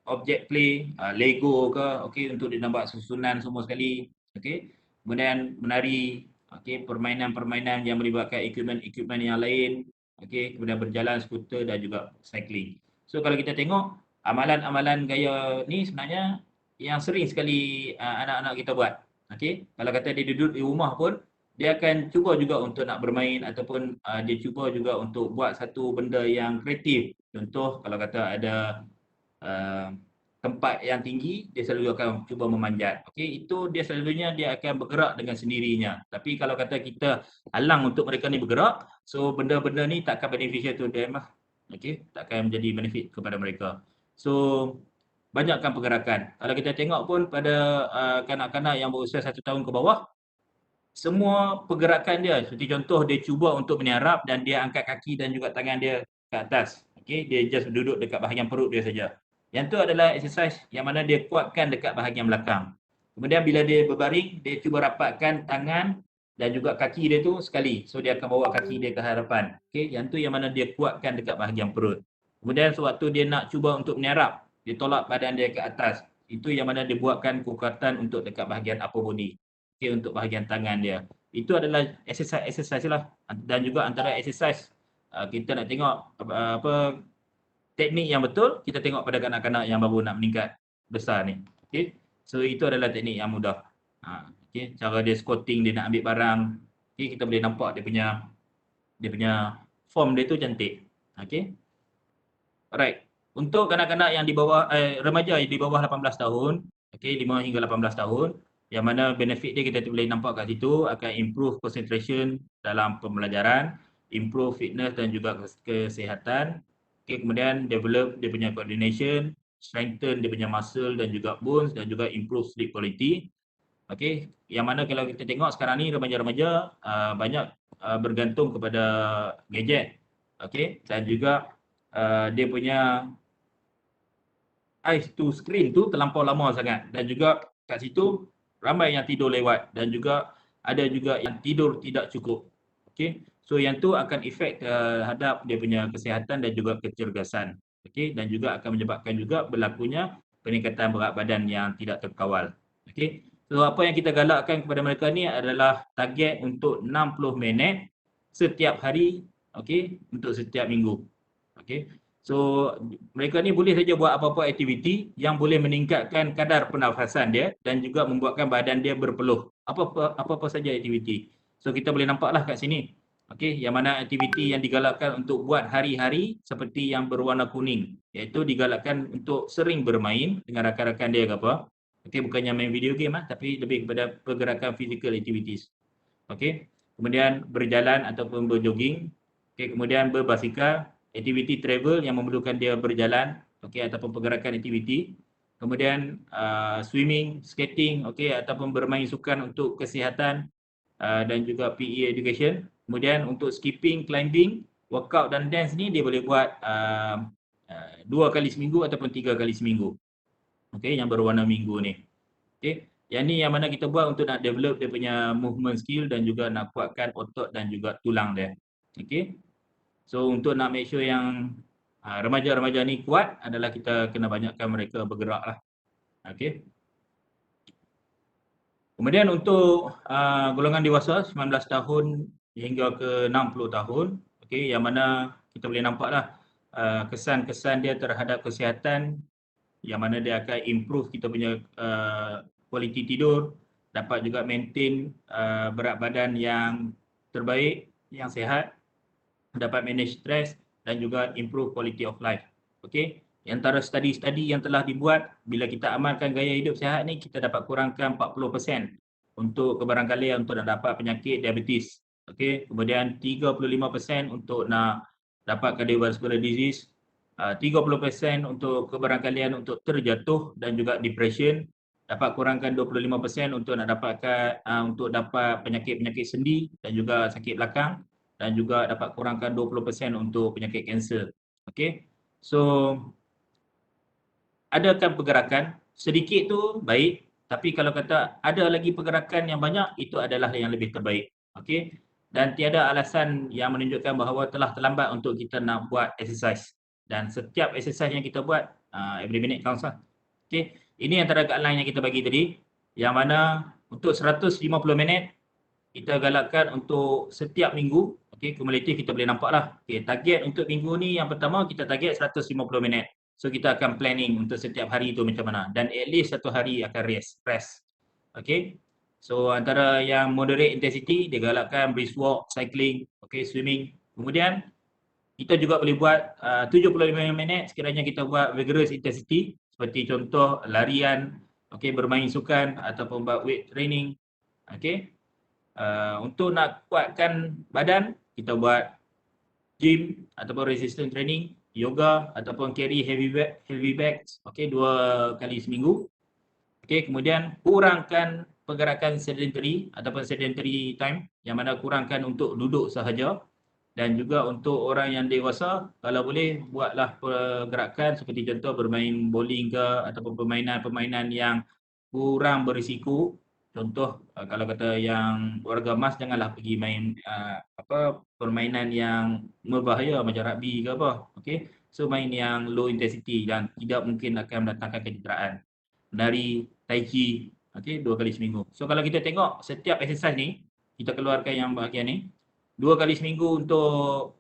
S2: object play, Lego ke, okey, untuk dia nampak susunan semua sekali. Okey, kemudian menari, okey, permainan-permainan yang melibatkan equipment yang lain. Okey, kemudian berjalan, skuter dan juga cycling. So kalau kita tengok amalan-amalan gaya ni sebenarnya yang sering sekali anak-anak kita buat. Okey, kalau kata dia duduk di rumah pun, dia akan cuba juga untuk nak bermain ataupun dia cuba juga untuk buat satu benda yang kreatif. Contoh kalau kata ada tempat yang tinggi, dia selalu akan cuba memanjat. Okey, itu dia selalunya dia akan bergerak dengan sendirinya. Tapi kalau kata kita halang untuk mereka ni bergerak, so benda-benda ni tak akan beneficial to them lah. Okey, tak akan menjadi benefit kepada mereka. So banyakkan pergerakan. Kalau kita tengok pun pada kanak-kanak yang berusia 1 tahun ke bawah, semua pergerakan dia, seperti contoh dia cuba untuk meniarap dan dia angkat kaki dan juga tangan dia ke atas. Okey, dia just duduk dekat bahagian perut dia saja. Yang tu adalah exercise yang mana dia kuatkan dekat bahagian belakang. Kemudian bila dia berbaring, dia cuba rapatkan tangan dan juga kaki dia tu sekali. So dia akan bawa kaki dia ke hadapan. Okey, yang tu yang mana dia kuatkan dekat bahagian perut. Kemudian sewaktu dia nak cuba untuk meniarap, dia tolak badan dia ke atas. Itu yang mana dia buatkan kekuatan untuk dekat bahagian upper body. Okey, untuk bahagian tangan dia. Itu adalah exercise lah. Dan juga antara exercise kita nak tengok apa teknik yang betul, kita tengok pada kanak-kanak yang baru nak meningkat besar ni. Okey. So itu adalah teknik yang mudah. Okey, cara dia squatting, dia nak ambil barang. Okey, kita boleh nampak dia punya form dia tu cantik. Okey. Alright. Untuk kanak-kanak yang di bawah remaja di bawah 18 tahun, okey, 5 hingga 18 tahun, yang mana benefit dia kita boleh nampak kat situ akan improve concentration dalam pembelajaran, improve fitness dan juga kesihatan. Okay, kemudian develop dia punya coordination, strengthen dia punya muscle dan juga bones dan juga improve sleep quality. Okay, yang mana kalau kita tengok sekarang ni remaja-remaja banyak bergantung kepada gadget. Okay, dan juga dia punya eyes to screen tu terlampau lama sangat dan juga kat situ ramai yang tidur lewat dan juga ada juga yang tidur tidak cukup. Okey. So yang tu akan efek terhadap dia punya kesihatan dan juga kecergasan. Okey, dan juga akan menyebabkan juga berlakunya peningkatan berat badan yang tidak terkawal. Okey. So apa yang kita galakkan kepada mereka ni adalah target untuk 60 minit setiap hari, okey, untuk setiap minggu. Okey. So mereka ni boleh saja buat apa-apa aktiviti yang boleh meningkatkan kadar pernafasan dia dan juga membuatkan badan dia berpeluh. Apa-apa saja aktiviti. So kita boleh nampaklah kat sini. Okey, yang mana aktiviti yang digalakkan untuk buat hari-hari seperti yang berwarna kuning, iaitu digalakkan untuk sering bermain dengan rakan-rakan dia ke apa. Okey, bukannya main video game tapi lebih kepada pergerakan physical activities. Okey. Kemudian berjalan ataupun berjogging. Okey, kemudian berbasikal, aktiviti travel yang memerlukan dia berjalan, okey, ataupun pergerakan aktiviti. Kemudian swimming, skating, okey, ataupun bermain sukan untuk kesihatan dan juga PE education. Kemudian untuk skipping, climbing, workout dan dance ni dia boleh buat 2 kali seminggu ataupun 3 kali seminggu. Okey, yang berwarna minggu ni. Okey, yang ni yang mana kita buat untuk nak develop dia punya movement skill dan juga nak kuatkan otot dan juga tulang dia. Okey. So untuk nak make sure yang remaja-remaja ni kuat adalah kita kena banyakkan mereka bergerak lah. Okey. Kemudian untuk golongan dewasa 19 tahun hingga ke 60 tahun, okey, yang mana kita boleh nampaklah kesan-kesan dia terhadap kesihatan, yang mana dia akan improve kita punya kualiti tidur, dapat juga maintain berat badan yang terbaik, yang sihat, dapat manage stress dan juga improve quality of life. Okey, antara study-study yang telah dibuat, bila kita amalkan gaya hidup sihat ni, kita dapat kurangkan 40% untuk kebarangkalian untuk nak dapat penyakit diabetes. Okey, kemudian 35% untuk nak dapat cardiovascular disease, 30% untuk kebarangkalian untuk terjatuh dan juga depression, dapat kurangkan 25% untuk nak dapatkan untuk dapat penyakit-penyakit sendi dan juga sakit belakang, dan juga dapat kurangkan 20% untuk penyakit kanser. Okey. So adakan pergerakan sedikit tu baik, Tapi kalau kata ada lagi pergerakan yang banyak, itu adalah yang lebih terbaik. Okey. Dan tiada alasan yang menunjukkan bahawa telah terlambat untuk kita nak buat exercise. Dan setiap exercise yang kita buat, every minute counts lah. Okey. Ini antara guideline yang kita bagi tadi. Yang mana untuk 150 minit, kita galakkan untuk setiap minggu. Okey, kumulatif kita boleh nampak lah. Okey, target untuk minggu ni yang pertama kita target 150 minit. So kita akan planning untuk setiap hari tu macam mana. Dan at least satu hari akan rest. Okey. So antara yang moderate intensity, dia galakkan brisk walk, cycling, okey, swimming. Kemudian kita juga boleh buat 75 minit sekiranya kita buat vigorous intensity seperti contoh larian, okey, bermain sukan ataupun buat weight training. Okey. Untuk nak kuatkan badan, kita buat gym ataupun resistance training, yoga ataupun carry heavy bags, okey, 2 kali seminggu. Okey, kemudian kurangkan pergerakan sedentary ataupun sedentary time, yang mana kurangkan untuk duduk sahaja. Dan juga untuk orang yang dewasa, kalau boleh buatlah pergerakan seperti contoh bermain bowling ke ataupun permainan-permainan yang kurang berisiko. Contoh kalau kata yang warga emas, janganlah pergi main permainan yang berbahaya macam rugby ke apa. Okey. So main yang low intensity dan tidak mungkin akan mendatangkan kecederaan. Menari, tai chi, okey, 2 kali seminggu. So kalau kita tengok setiap exercise ni, kita keluarkan yang bahagian ni, 2 kali seminggu untuk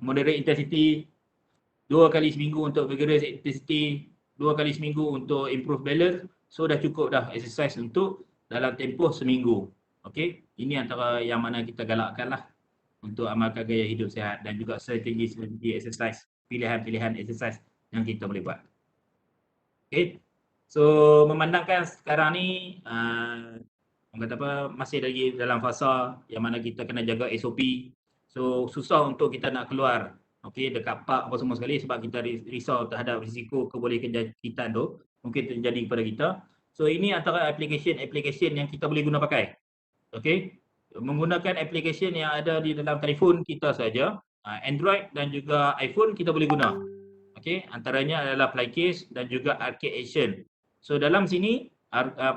S2: moderate intensity, 2 kali seminggu untuk vigorous intensity, 2 kali seminggu untuk improve balance. So dah cukup dah exercise untuk dalam tempoh seminggu. Okey, ini antara yang mana kita galakkan lah untuk amalkan gaya hidup sihat dan juga strategi exercise, pilihan-pilihan exercise yang kita boleh buat. Okey. So memandangkan sekarang ni orang kata apa, masih lagi dalam fasa yang mana kita kena jaga SOP. So susah untuk kita nak keluar, okey, dekat park apa semua sekali sebab kita risau terhadap risiko keboleh kejahitan tu mungkin terjadi kepada kita. So ini antara application yang kita boleh guna pakai. Okey, menggunakan application yang ada di dalam telefon kita saja, Android dan juga iPhone kita boleh guna. Okey, antaranya adalah Flycase dan juga Arcade Action. So dalam sini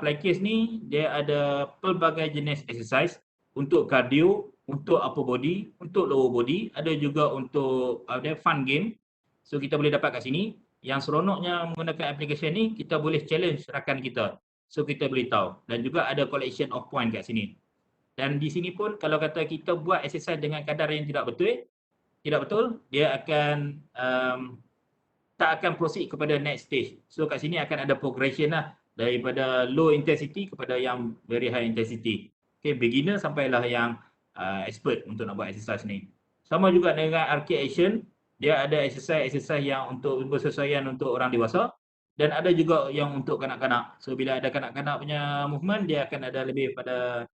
S2: Flycase ni dia ada pelbagai jenis exercise untuk cardio, untuk upper body, untuk lower body, ada juga untuk fun game. So kita boleh dapat kat sini. Yang seronoknya menggunakan aplikasi ni, kita boleh challenge rakan kita. So kita boleh tahu. Dan juga ada collection of point kat sini. Dan di sini pun kalau kata kita buat exercise dengan kadar yang tidak betul, dia akan tak akan proceed kepada next stage. So kat sini akan ada progression lah daripada low intensity kepada yang very high intensity. Okay, beginner sampailah yang expert untuk nak buat exercise ni. Sama juga dengan Arcade Action, dia ada exercise yang untuk bersesuaian untuk orang dewasa dan ada juga yang untuk kanak-kanak. So bila ada kanak-kanak punya movement, dia akan ada lebih pada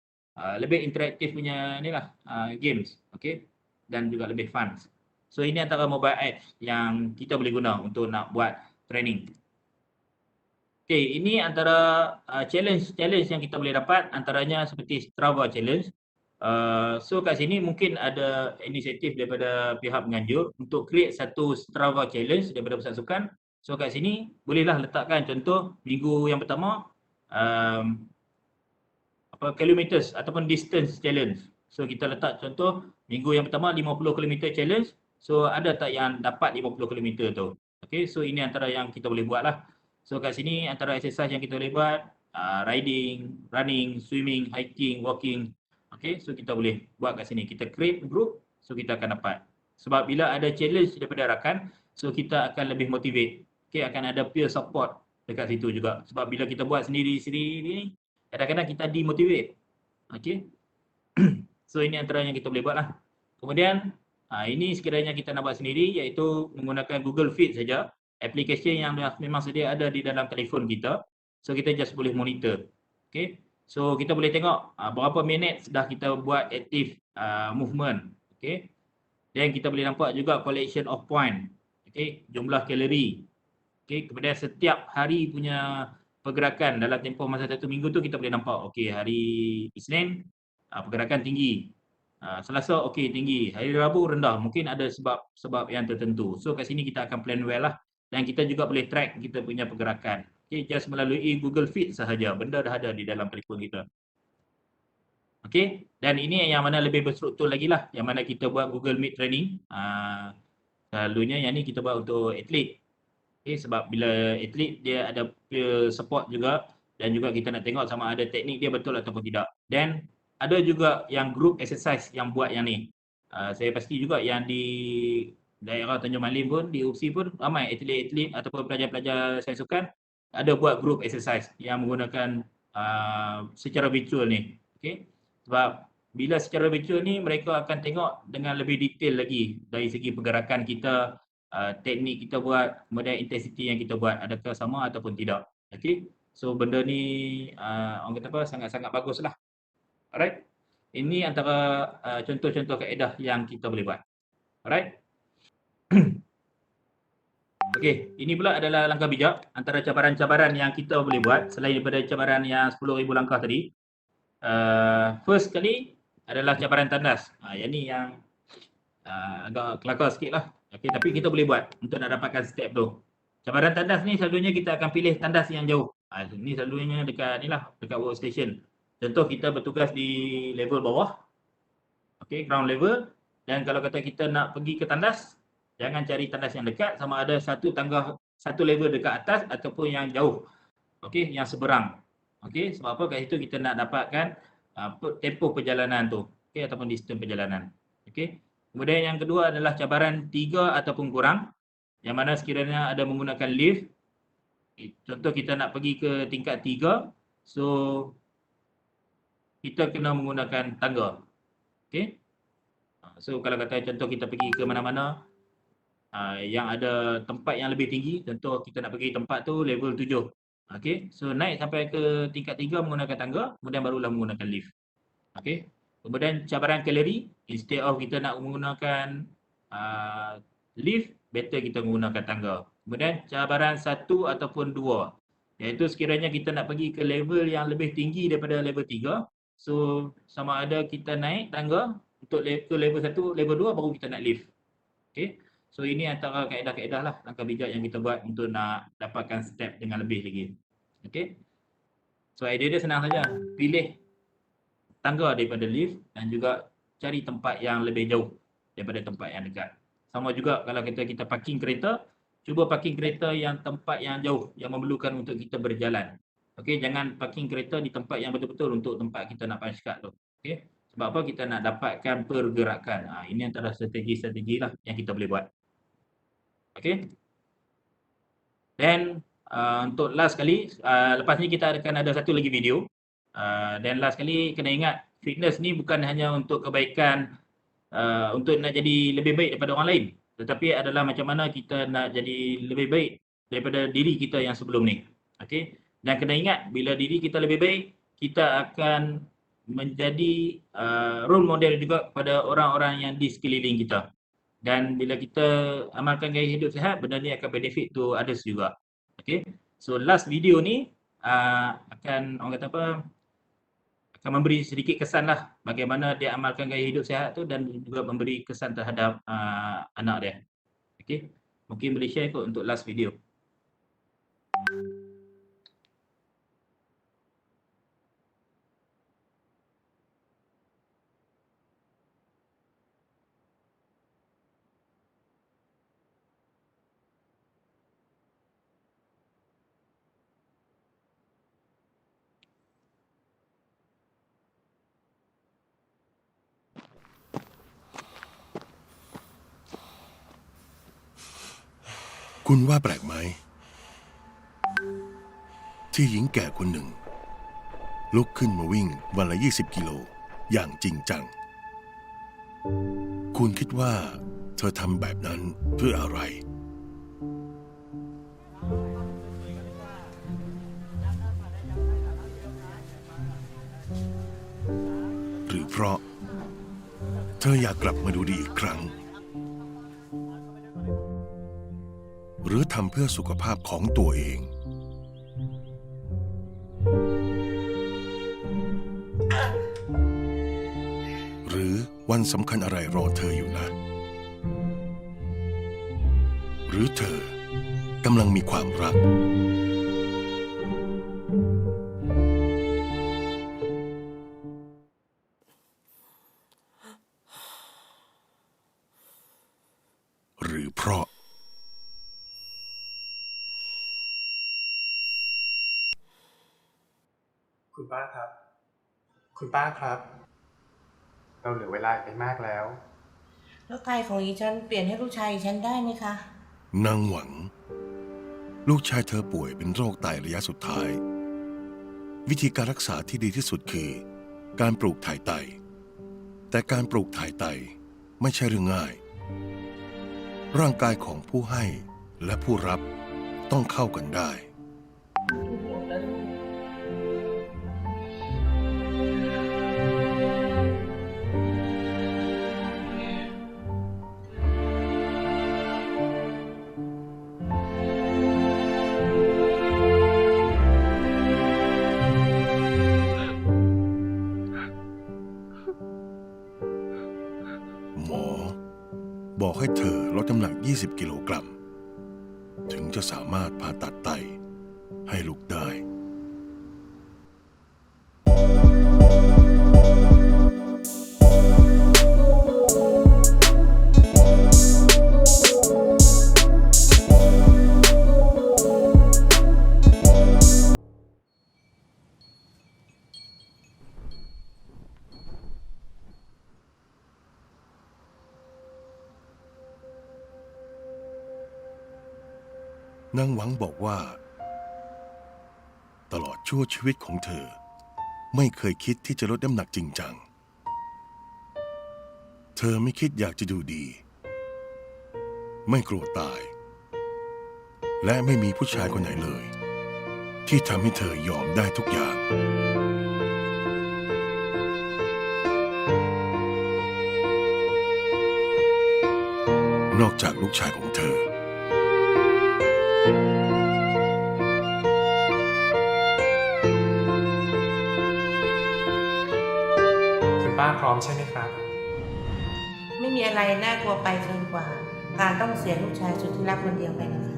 S2: lebih interaktif punya inilah games, okey, dan juga lebih fun. So ini antara mobile apps yang kita boleh guna untuk nak buat training. Okey, ini antara challenge yang kita boleh dapat, antaranya seperti Strava challenge. So kat sini mungkin ada inisiatif daripada pihak penganjur untuk create satu Strava challenge daripada pusat sukan. So kat sini bolehlah letakkan contoh minggu yang pertama kilometers ataupun distance challenge. So kita letak contoh minggu yang pertama 50 km challenge. So ada tak yang dapat 50 km tu? Okey, so ini antara yang kita boleh buat lah. So kat sini antara exercise yang kita boleh buat riding, running, swimming, hiking, walking. Okay, so kita boleh buat kat sini. Kita create group, so kita akan dapat. Sebab bila ada challenge daripada rakan, so kita akan lebih motivate. Okay, akan ada peer support dekat situ juga. Sebab bila kita buat sendiri-sendiri ni, kadang-kadang kita demotivate. Okay. So ini antara yang kita boleh buat lah. Kemudian, ini sekiranya kita nak buat sendiri, iaitu menggunakan Google Fit saja. Aplikasi yang memang sedia ada di dalam telefon kita. So kita just boleh monitor. Okay. So kita boleh tengok berapa minit dah kita buat active movement. Okay. Dan kita boleh nampak juga collection of point. Okay. Jumlah kalori. Okay. Kemudian setiap hari punya pergerakan dalam tempoh masa 1 minggu tu kita boleh nampak. Okay, hari Isnin pergerakan tinggi. Selasa okay tinggi. Hari Rabu rendah. Mungkin ada sebab yang tertentu. So kat sini kita akan plan well lah. Dan kita juga boleh track kita punya pergerakan. Okay, just melalui Google Fit sahaja. Benda dah ada di dalam telefon kita. Okay, dan ini yang mana lebih berstruktur lagi lah. Yang mana kita buat Google Meet training. Selalunya yang ni kita buat untuk atlet. Okay, sebab bila atlet dia ada support juga. Dan juga kita nak tengok sama ada teknik dia betul ataupun tidak. Dan ada juga yang group exercise yang buat yang ni. Saya pasti juga yang di daerah Tanjung Malim pun, di UPSI pun ramai atlet-atlet ataupun pelajar-pelajar sains sukan ada buat group exercise yang menggunakan secara virtual ni. Okay? Sebab bila secara virtual ni mereka akan tengok dengan lebih detail lagi dari segi pergerakan kita, teknik kita buat, kemudian intensity yang kita buat adakah sama ataupun tidak. Okay? So benda ni orang kata apa, sangat-sangat baguslah. Alright? Ini antara contoh-contoh kaedah yang kita boleh buat. Alright? Okey, ini pula adalah langkah bijak antara cabaran-cabaran yang kita boleh buat selain daripada cabaran yang 10,000 langkah tadi. First kali adalah cabaran tandas. Yang ni yang agak kelakar sikit lah. Okay, tapi kita boleh buat untuk nak dapatkan step tu. Cabaran tandas ni selalunya kita akan pilih tandas yang jauh. Ni selalunya dekat ni lah, dekat workstation. Contoh kita bertugas di level bawah. Okay, ground level. Dan kalau kata kita nak pergi ke tandas, jangan cari tandas yang dekat, sama ada satu level dekat atas ataupun yang jauh. Okey, yang seberang. Okey, sebab apa kat situ kita nak dapatkan tempoh perjalanan tu. Okey, ataupun distance perjalanan. Okey. Kemudian yang kedua adalah cabaran 3 ataupun kurang, yang mana sekiranya ada menggunakan lift. Contoh kita nak pergi ke tingkat 3, so kita kena menggunakan tangga. Okey. So kalau kata contoh kita pergi ke mana-mana yang ada tempat yang lebih tinggi, contoh kita nak pergi tempat tu level 7. Okey, so naik sampai ke tingkat 3 menggunakan tangga, kemudian barulah menggunakan lift. Okey. Kemudian cabaran kalori, instead of kita nak menggunakan lift, better kita menggunakan tangga. Kemudian cabaran 1 ataupun 2, iaitu sekiranya kita nak pergi ke level yang lebih tinggi daripada level 3, so sama ada kita naik tangga untuk ke level 1, level 2 baru kita nak lift. Okey. So ini antara kaedah-kaedah lah, langkah bijak yang kita buat untuk nak dapatkan step dengan lebih lagi. Okey. So idea dia senang saja. Pilih tangga daripada lift dan juga cari tempat yang lebih jauh daripada tempat yang dekat. Sama juga kalau kita parking kereta, cuba parking kereta yang tempat yang jauh, yang memerlukan untuk kita berjalan. Okey, jangan parking kereta di tempat yang betul-betul untuk tempat kita nak punch card tu. Okey. Sebab apa? Kita nak dapatkan pergerakan. Ini antara strategi-strategi lah yang kita boleh buat. Okey. Dan untuk last kali, lepas ni kita akan ada satu lagi video. Dan last kali kena ingat, fitness ni bukan hanya untuk kebaikan, untuk nak jadi lebih baik daripada orang lain. Tetapi adalah macam mana kita nak jadi lebih baik daripada diri kita yang sebelum ni. Okey. Dan kena ingat, bila diri kita lebih baik, kita akan menjadi role model juga kepada orang-orang yang di sekeliling kita. Dan bila kita amalkan gaya hidup sihat, benda ni akan benefit to others juga. Okay. So last video ni akan orang kata apa, akan memberi sedikit kesan lah bagaimana dia amalkan gaya hidup sihat tu dan juga memberi kesan terhadap anak dia. Okay. Mungkin boleh share kot untuk last video.
S7: คุณว่าแปลกไหมที่หญิงแก่คนหนึ่งลุกขึ้นมาวิ่งวันละ20 กิโลอย่างจริงจังคุณคิดว่าเธอทำแบบนั้นเพื่ออะไรหรือเพราะเธออยากกลับมาดูดีอีกครั้งหรือทำเพื่อสุขภาพของตัวเองหรือวันสำคัญอะไรรอเธออยู่นะหรือเธอกำลังมีความรัก รือเพราะ
S8: คุณป้าครับ คุณป้าครับ เราเหลือเวลาอีกไม่มากแล้ว
S9: แล้วไตของอีฉันเปลี่ยนให้ลูกชายอีฉันได้ไหมคะ
S7: นางหวัง ลูกชายเธอป่วยเป็นโรคไตระยะสุดท้าย วิธีการรักษาที่ดีที่สุดคือการปลูกถ่ายไต แต่การปลูกถ่ายไตไม่ใช่เรื่องง่าย ร่างกายของผู้ให้และผู้รับต้องเข้ากันได้ หมอบอกให้เธอลดน้ำหนัก 20 กิโลกรัม ถึงจะสามารถผ่าตัดไตให้ลูกได้ นางหวังบอกว่า ตลอดชั่วชีวิตของเธอไม่เคยคิดที่จะลดน้ำหนักจริงจัง เธอไม่คิดอยากจะดูดี ไม่กลัวตาย และไม่มีผู้ชายคนไหนเลย ที่ทำให้เธอยอมได้ทุกอย่าง นอกจากลูกชายของเธอ
S8: คุณป้าพร้อมใช่ไหมครับ
S9: ไม่มีอะไรน่ากลัวไปเกินกว่า การต้องเสียลูกชายสุดที่รักคนเดียวไปนะคะ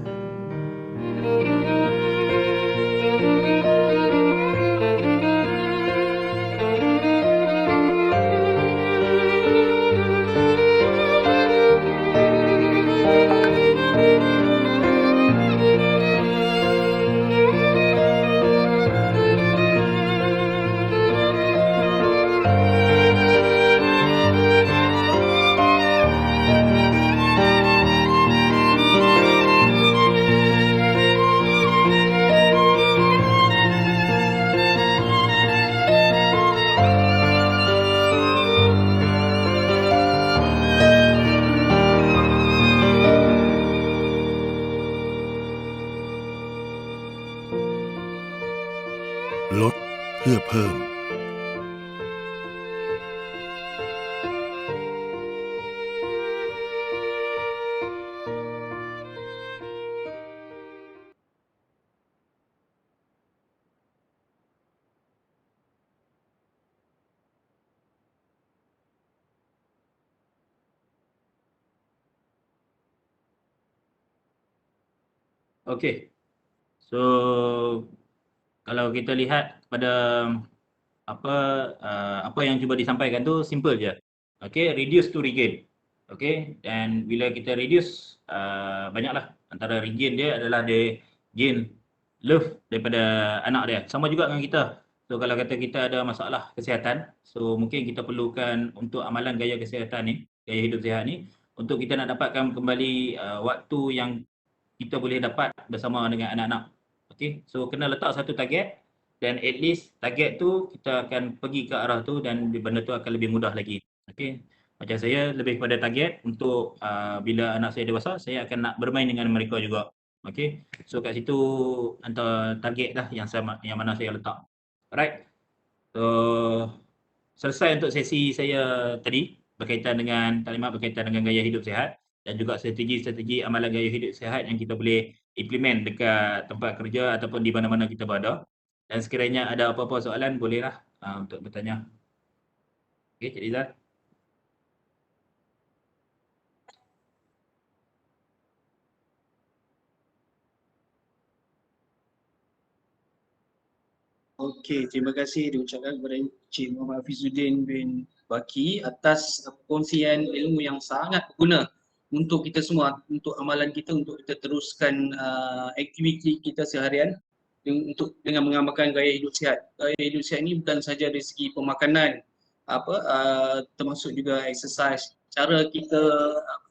S7: ลดเพื่อเพิ่ม
S2: Okay. So kalau kita lihat pada apa yang cuba disampaikan tu simple je. Okay, reduce to regain. Okay, dan bila kita reduce banyaklah antara regain dia adalah dia gain love daripada anak dia. Sama juga dengan kita. So kalau kata kita ada masalah kesihatan, so mungkin kita perlukan untuk amalan gaya kesihatan ni, gaya hidup sihat ni, untuk kita nak dapatkan kembali waktu yang kita boleh dapat bersama dengan anak-anak. Okay, so kena letak satu target dan at least target tu kita akan pergi ke arah tu dan benda tu akan lebih mudah lagi. Okay, macam saya lebih pada target untuk bila anak saya dewasa, saya akan nak bermain dengan mereka juga. Okay, so kat situ antara target lah yang mana saya letak. Alright, so selesai untuk sesi saya tadi berkaitan dengan taklimat berkaitan dengan gaya hidup sihat dan juga strategi-strategi amalan gaya hidup sihat yang kita boleh implement dekat tempat kerja ataupun di mana-mana kita berada. Dan sekiranya ada apa-apa soalan, bolehlah untuk bertanya. Okey, Cik Liza.
S1: Okey, terima kasih diucapkan kepada Encik Muhammad Hafizuddin bin Baki atas perkongsian ilmu yang sangat berguna untuk kita semua, untuk amalan kita, untuk kita teruskan aktiviti kita seharian dengan mengamalkan gaya hidup sihat. Gaya hidup sihat ini bukan saja dari segi pemakanan, termasuk juga exercise, cara kita,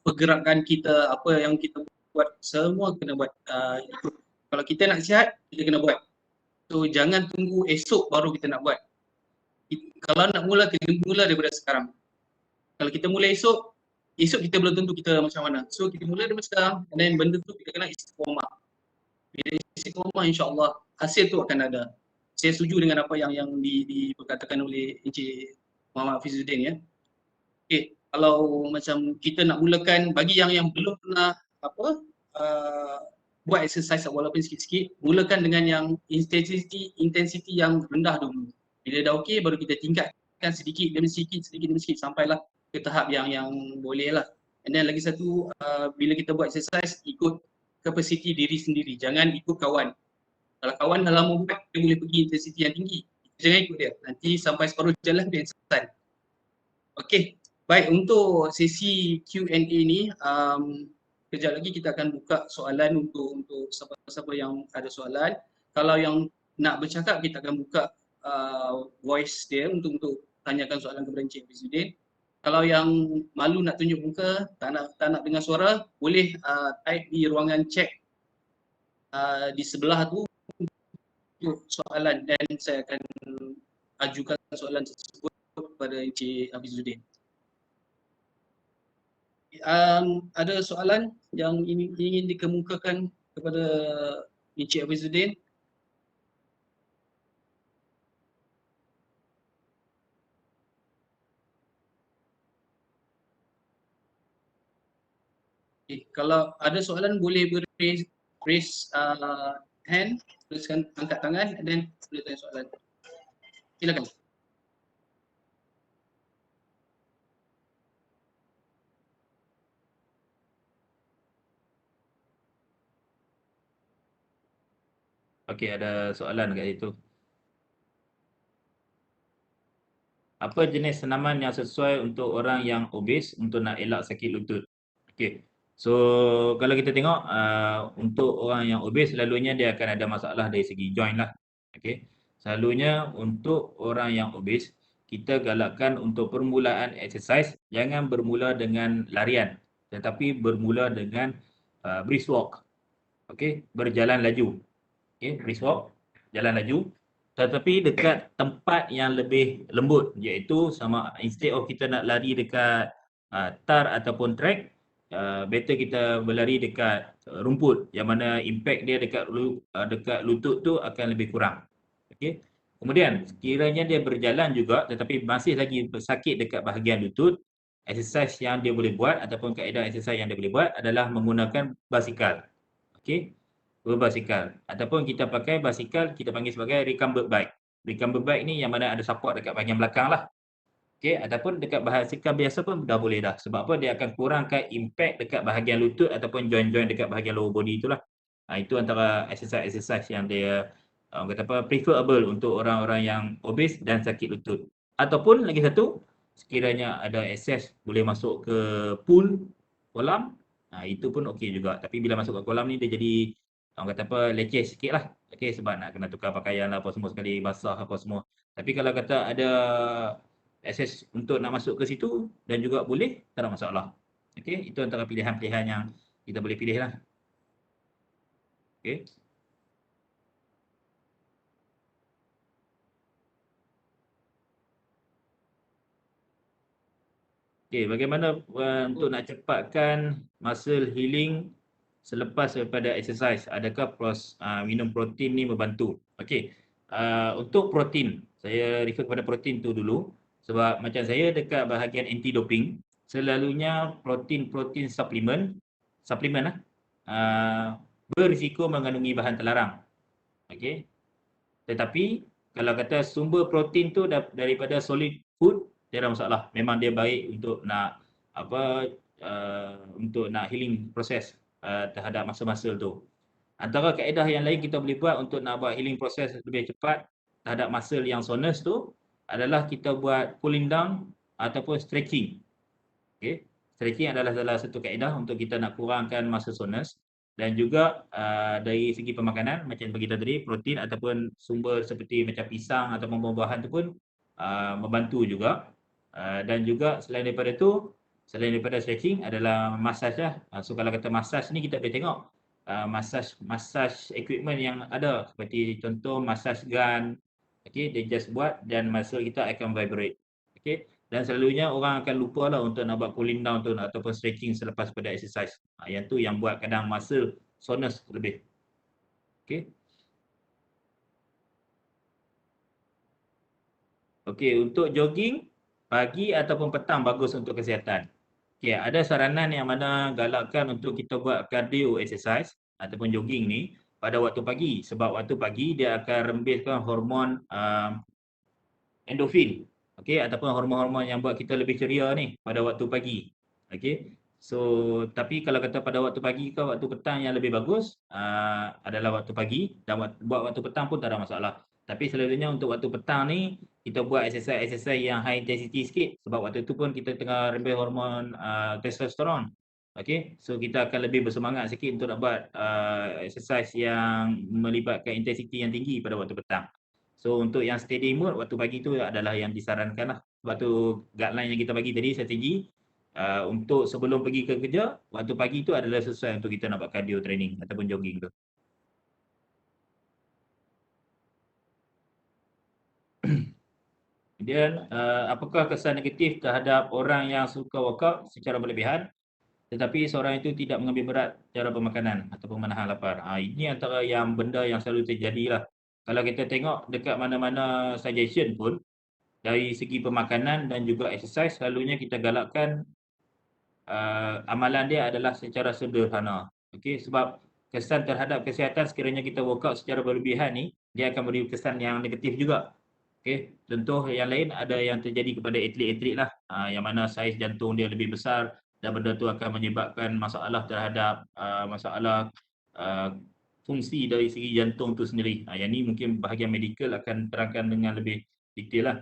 S1: pergerakan kita, apa yang kita buat, semua kena buat. Kalau kita nak sihat, kita kena buat. So jangan tunggu esok baru kita nak buat. Kalau nak mula, kita mula daripada sekarang. Kalau kita mula esok kita belum tentu kita macam mana. So kita mula daripada sekarang, dan benda tu kita kena istiqomah. Bila istiqomah, insyaAllah hasil tu akan ada. Saya setuju dengan apa yang diperkatakan oleh Encik Muhammad Hafizuddin ya. Okay, kalau macam kita nak mulakan, bagi yang belum pernah buat exercise walaupun sikit-sikit, mulakan dengan yang intensity yang rendah dulu. Bila dah okey, baru kita tingkatkan sedikit demi sedikit sampailah ke tahap yang boleh lah. And then lagi satu, bila kita buat exercise, ikut kapasiti diri sendiri, jangan ikut kawan. Kalau kawan dah lama buat, dia boleh pergi intensity yang tinggi, jangan ikut dia, nanti sampai separuh jalan dia insan. Okey, baik, untuk sesi Q&A ni, kejap lagi kita akan buka soalan untuk siapa-siapa yang ada soalan. Kalau yang nak bercakap, kita akan buka voice dia untuk tanyakan soalan kepada Encik Hafizuddin. Kalau yang malu nak tunjuk muka, tak nak dengar suara, boleh type di ruangan chat di sebelah tu untuk soalan, dan saya akan ajukan soalan tersebut kepada Encik Hafizuddin. Ada soalan yang ingin dikemukakan kepada Encik Hafizuddin? Okay, kalau ada soalan boleh raise hand, tuliskan angkat tangan, and then boleh tanya soalan. Silakan.
S2: Okey, ada soalan kat situ. Apa jenis senaman yang sesuai untuk orang yang obes untuk nak elak sakit lutut? Okey. So kalau kita tengok untuk orang yang obes, selalunya dia akan ada masalah dari segi joint lah. Okey. Selalunya untuk orang yang obes, kita galakkan untuk permulaan exercise jangan bermula dengan larian, tetapi bermula dengan brisk walk. Okey, berjalan laju. Okey, brisk walk, jalan laju, tetapi dekat tempat yang lebih lembut, iaitu sama instead of kita nak lari dekat tar ataupun track, better kita berlari dekat rumput yang mana impact dia dekat lutut tu akan lebih kurang. Okey. Kemudian sekiranya dia berjalan juga tetapi masih lagi sakit dekat bahagian lutut, exercise yang dia boleh buat ataupun kaedah exercise yang dia boleh buat adalah menggunakan basikal. Okey. Berbasikal ataupun kita pakai basikal kita panggil sebagai recumbent bike. Recumbent bike ni yang mana ada support dekat bahagian belakang lah. Okey, ataupun dekat basikal biasa pun dah boleh dah. Sebab apa? Dia akan kurangkan impact dekat bahagian lutut ataupun joint-joint dekat bahagian lower body itulah. Itu antara exercise yang dia kata apa, preferable untuk orang-orang yang obes dan sakit lutut. Ataupun lagi satu, sekiranya ada akses boleh masuk ke pool, kolam, itu pun okey juga. Tapi bila masuk ke kolam ni dia jadi orang kata apa, leceh sikit lah. Okay, sebab nak kena tukar pakaian lah apa semua sekali, basah apa semua. Tapi kalau kata ada akses untuk nak masuk ke situ dan juga boleh, tak ada masalah. Okay, itu antara pilihan-pilihan yang kita boleh pilih lah. Okay. Okay, bagaimana untuk nak cepatkan muscle healing selepas daripada exercise? Adakah minum protein ni membantu? Okey. Untuk protein, saya refer kepada protein tu dulu sebab macam saya dekat bahagian anti doping, selalunya protein suplemen lah berisiko mengandungi bahan terlarang. Okey. Tetapi kalau kata sumber protein tu daripada solid food, tiada masalah. Memang dia baik untuk nak untuk nak healing proses terhadap muscle tu. Antara kaedah yang lain kita boleh buat untuk nak buat healing proses lebih cepat terhadap muscle yang soreness tu adalah kita buat cooling down ataupun stretching. Okay. stretching adalah salah satu kaedah untuk kita nak kurangkan masa soreness. Dan juga dari segi pemakanan macam kita tadi, protein ataupun sumber seperti macam pisang ataupun buah-buahan tu pun membantu juga. Dan juga selain daripada tu, selain daripada stretching adalah massage lah. So kalau kata massage ni kita boleh tengok massage equipment yang ada, seperti contoh massage gun. Okey, dia just buat dan muscle kita akan vibrate. Okey, dan selalunya orang akan lupa lah untuk nak buat cooling down tu ataupun stretching selepas pada exercise. Yang tu yang buat kadang muscle soreness lebih. Okey. Okey, untuk jogging pagi ataupun petang bagus untuk kesihatan. Okey, ada saranan yang mana galakkan untuk kita buat cardio exercise ataupun jogging ni pada waktu pagi, sebab waktu pagi dia akan rembeskan hormon endorfin. Okey, ataupun hormon-hormon yang buat kita lebih ceria ni pada waktu pagi. Okey. So, tapi kalau kata pada waktu pagi ke waktu petang yang lebih bagus adalah waktu pagi, dan buat waktu petang pun tak ada masalah. Tapi selalunya untuk waktu petang ni kita buat exercise yang high intensity sikit, sebab waktu tu pun kita tengah rembes hormon testosteron. Okey, so kita akan lebih bersemangat sikit untuk nak buat exercise yang melibatkan intensity yang tinggi pada waktu petang. So untuk yang steady mood waktu pagi tu adalah yang disarankan lah. Sebab tu guideline yang kita bagi tadi, strategi untuk sebelum pergi ke kerja, waktu pagi tu adalah sesuai untuk kita nak buat cardio training ataupun jogging tu. Kemudian apakah kesan negatif terhadap orang yang suka workout secara berlebihan tetapi seorang itu tidak mengambil berat cara pemakanan ataupun menahan lapar? Ini antara yang benda yang selalu terjadi lah. Kalau kita tengok dekat mana-mana suggestion pun, dari segi pemakanan dan juga exercise, selalunya kita galakkan amalan dia adalah secara sederhana. Okey, sebab kesan terhadap kesihatan sekiranya kita workout secara berlebihan ni, dia akan beri kesan yang negatif juga. Okey, contoh yang lain ada yang terjadi kepada atlet-atlet lah, yang mana saiz jantung dia lebih besar dan benda tu akan menyebabkan masalah terhadap masalah fungsi dari segi jantung tu sendiri. Yang ni mungkin bahagian medical akan terangkan dengan lebih detail lah.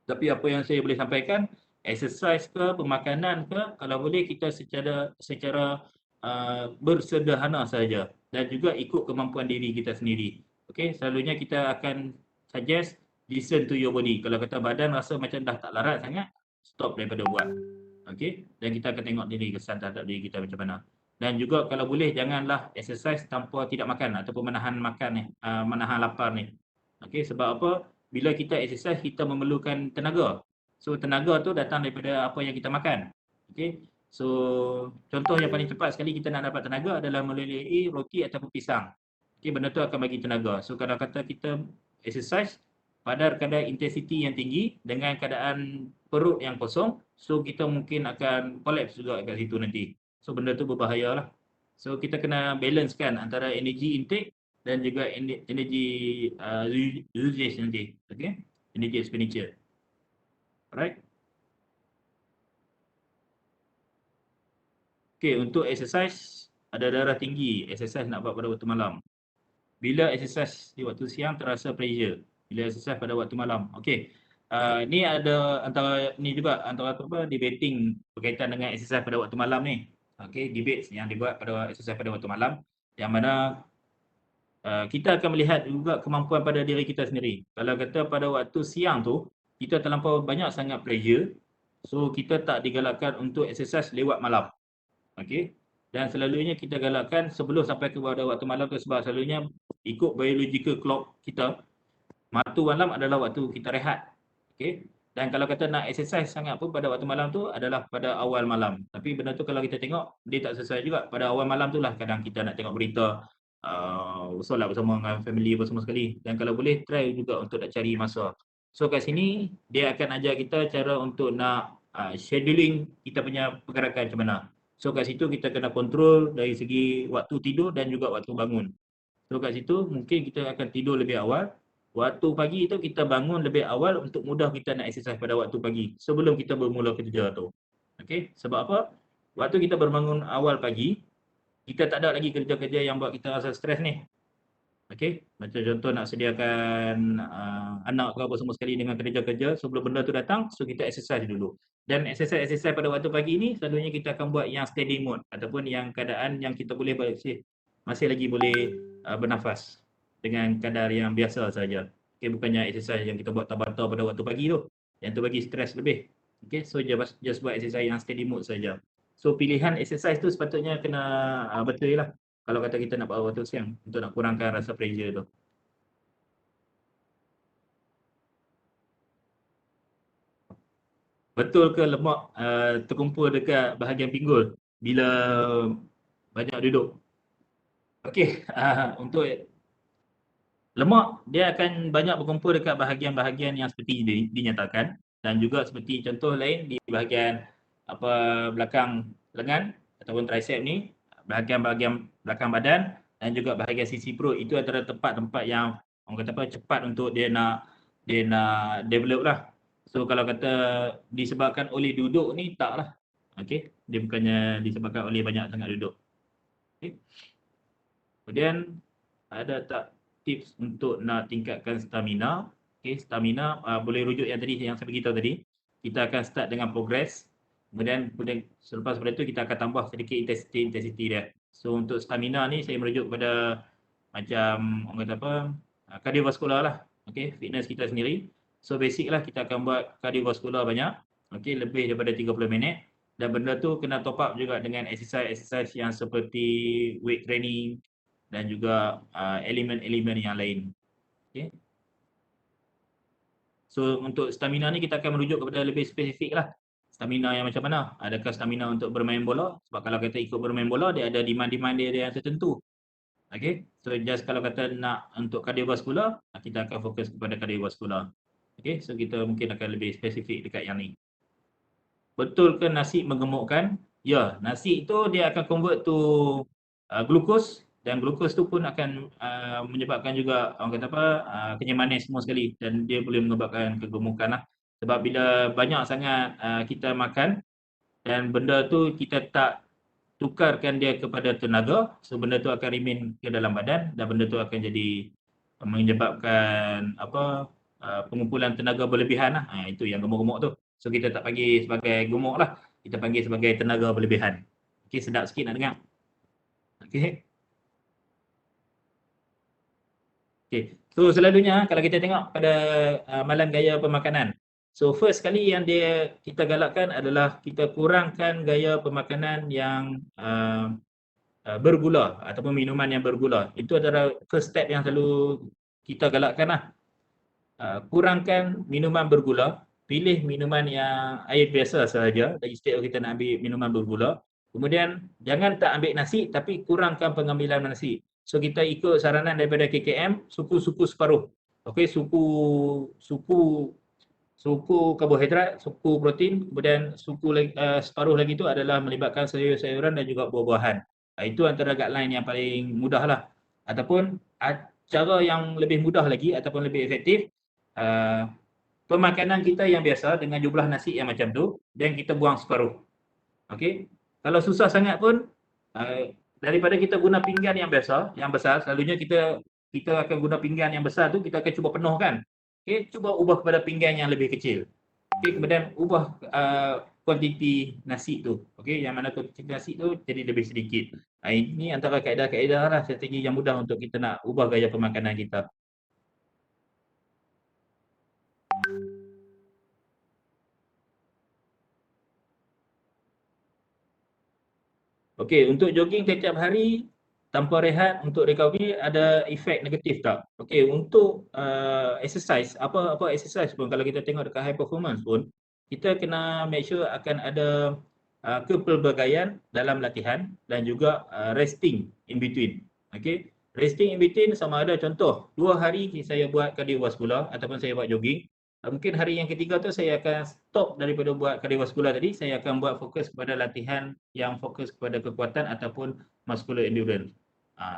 S2: Tapi apa yang saya boleh sampaikan, exercise ke, pemakanan ke, kalau boleh kita secara bersederhana saja dan juga ikut kemampuan diri kita sendiri. Okey, selalunya kita akan suggest listen to your body. Kalau kata badan rasa macam dah tak larat sangat, stop daripada buat. Okey, dan kita akan tengok diri kesan terhadap diri kita macam mana. Dan juga kalau boleh janganlah exercise tanpa tidak makan ataupun menahan makan ni, menahan lapar ni. Okey, sebab apa? Bila kita exercise kita memerlukan tenaga. So tenaga tu datang daripada apa yang kita makan. Okey. So contoh yang paling cepat sekali kita nak dapat tenaga adalah melalui roti ataupun pisang. Okey, benda tu akan bagi tenaga. So kalau kata kita exercise pada kadar intensity yang tinggi dengan keadaan perut yang kosong, so kita mungkin akan collapse juga kat situ nanti. So benda tu berbahayalah. So kita kena balancekan antara energy intake dan juga energy usage nanti. Okay? Energy expenditure. Alright. Okay, untuk exercise, ada darah tinggi, exercise nak buat pada waktu malam. Bila exercise di waktu siang terasa pressure. Bila exercise pada waktu malam. Okay. Ni ada antara ni juga antara apa debating berkaitan dengan exercise pada waktu malam ni. Okay, debates yang dibuat pada exercise pada waktu malam, yang mana kita akan melihat juga kemampuan pada diri kita sendiri. Kalau kata pada waktu siang tu kita terlampau banyak sangat pressure, so kita tak digalakkan untuk exercise lewat malam. Okey, dan selalunya kita galakkan sebelum sampai ke pada waktu malam tu, sebab selalunya ikut biological clock kita, waktu malam adalah waktu kita rehat. Okey, dan kalau kata nak exercise sangat pun pada waktu malam tu adalah pada awal malam. Tapi benda tu kalau kita tengok dia tak sesuai juga. Pada awal malam tu lah kadang kita nak tengok berita, solat bersama dengan family apa semua sekali. Dan kalau boleh try juga untuk nak cari masa. So kat sini dia akan ajar kita cara untuk nak scheduling kita punya pergerakan macam mana. So kat situ kita kena kontrol dari segi waktu tidur dan juga waktu bangun. So kat situ mungkin kita akan tidur lebih awal. Waktu pagi tu kita bangun lebih awal untuk mudah kita nak exercise pada waktu pagi sebelum kita bermula kerja tu. Okey, sebab apa? Waktu kita berbangun awal pagi, kita tak ada lagi kerja-kerja yang buat kita rasa stres ni. Okey, macam contoh nak sediakan anak ke apa semua sekali dengan kerja-kerja, sebelum benda tu datang, so kita exercise dulu. Dan exercise pada waktu pagi ni selalunya kita akan buat yang steady mode ataupun yang keadaan yang kita boleh masih lagi boleh bernafas dengan kadar yang biasa saja. Okey, bukannya exercise yang kita buat tabata pada waktu pagi tu. Yang tu bagi stres lebih. Okey, so just buat exercise yang steady mode saja. So pilihan exercise tu sepatutnya kena betul lah. Kalau kata kita nak buat waktu siang untuk nak kurangkan rasa pressure tu. Betul ke lemak terkumpul dekat bahagian pinggul bila banyak duduk? Okey, untuk lemak dia akan banyak berkumpul dekat bahagian-bahagian yang seperti dinyatakan dan juga seperti contoh lain di bahagian belakang lengan ataupun tricep ni, bahagian-bahagian belakang badan dan juga bahagian sisi perut. Itu antara tempat-tempat yang orang kata cepat untuk dia nak develop lah. So kalau kata disebabkan oleh duduk ni taklah. Okey, dia bukannya disebabkan oleh banyak sangat duduk. Okey. Kemudian ada tak tips untuk nak tingkatkan stamina? Okey, stamina boleh rujuk yang tadi yang saya beritahu tadi. Kita akan start dengan progress. Kemudian selepas pada itu kita akan tambah sedikit intensity dia. So untuk stamina ni saya merujuk kepada macam orang kata kardiovaskular lah. Okey, fitness kita sendiri. So basic lah kita akan buat kardiovaskular banyak. Okey, lebih daripada 30 minit. Dan benda tu kena top up juga dengan exercise yang seperti weight training dan juga elemen-elemen yang lain. Okey. So untuk stamina ni kita akan merujuk kepada lebih spesifik lah. Stamina yang macam mana? Adakah stamina untuk bermain bola? Sebab kalau kita ikut bermain bola, dia ada demand-demand dia yang tertentu. Okey. So just kalau kata nak untuk kardiovaskular, kita akan fokus kepada kardiovaskular. Okey, so kita mungkin akan lebih spesifik dekat yang ni. Betul ke nasi menggemukkan? Ya, nasi itu dia akan convert to glukos dan glukos tu pun akan menyebabkan juga orang kata kenyamanan semua sekali dan dia boleh menyebabkan kegemukan lah. Sebab bila banyak sangat kita makan dan benda tu kita tak tukarkan dia kepada tenaga, so benda tu akan remain ke dalam badan dan benda tu akan jadi menyebabkan pengumpulan tenaga berlebihan lah. Itu yang gemuk-gemuk tu. So kita tak panggil sebagai gemuk lah. Kita panggil sebagai tenaga berlebihan. Okey, sedap sikit nak dengar. Okey. Okey. So selalunya kalau kita tengok pada amalan gaya pemakanan. So first kali yang kita galakkan adalah kita kurangkan gaya pemakanan yang bergula ataupun minuman yang bergula. Itu adalah first step yang selalu kita galakkan lah. Kurangkan minuman bergula, pilih minuman yang air biasa sahaja instead of kita nak ambil minuman bergula. Kemudian jangan tak ambil nasi tapi kurangkan pengambilan nasi. So kita ikut saranan daripada KKM, suku-suku separuh. Okey, suku karbohidrat, suku protein, kemudian suku separuh lagi tu adalah melibatkan sayur-sayuran dan juga buah-buahan. Itu antara guideline yang paling mudah lah. Ataupun cara yang lebih mudah lagi ataupun lebih efektif, pemakanan kita yang biasa dengan jumlah nasi yang macam tu dan kita buang separuh. Okey. Kalau susah sangat pun daripada kita guna pinggan yang biasa, yang besar, selalunya kita akan guna pinggan yang besar tu kita akan cuba penuhkan. Okey, cuba ubah kepada pinggan yang lebih kecil. Okey, kemudian ubah kuantiti nasi tu. Okey, yang mana kuantiti nasi tu jadi lebih sedikit. Ini antara kaedah-kaedah lah, strategi yang mudah untuk kita nak ubah gaya pemakanan kita. Okey, untuk jogging setiap hari tanpa rehat untuk recovery ada efek negatif tak? Okey, untuk exercise, apa exercise pun kalau kita tengok dekat high performance pun, kita kena make sure akan ada kepelbagaian dalam latihan dan juga resting in between. Okey, resting in between sama ada contoh 2 hari saya buat kardiovaskular ataupun saya buat jogging. Mungkin hari yang ketiga tu saya akan stop daripada buat kardiovaskular tadi, saya akan buat fokus kepada latihan yang fokus kepada kekuatan ataupun muscular endurance.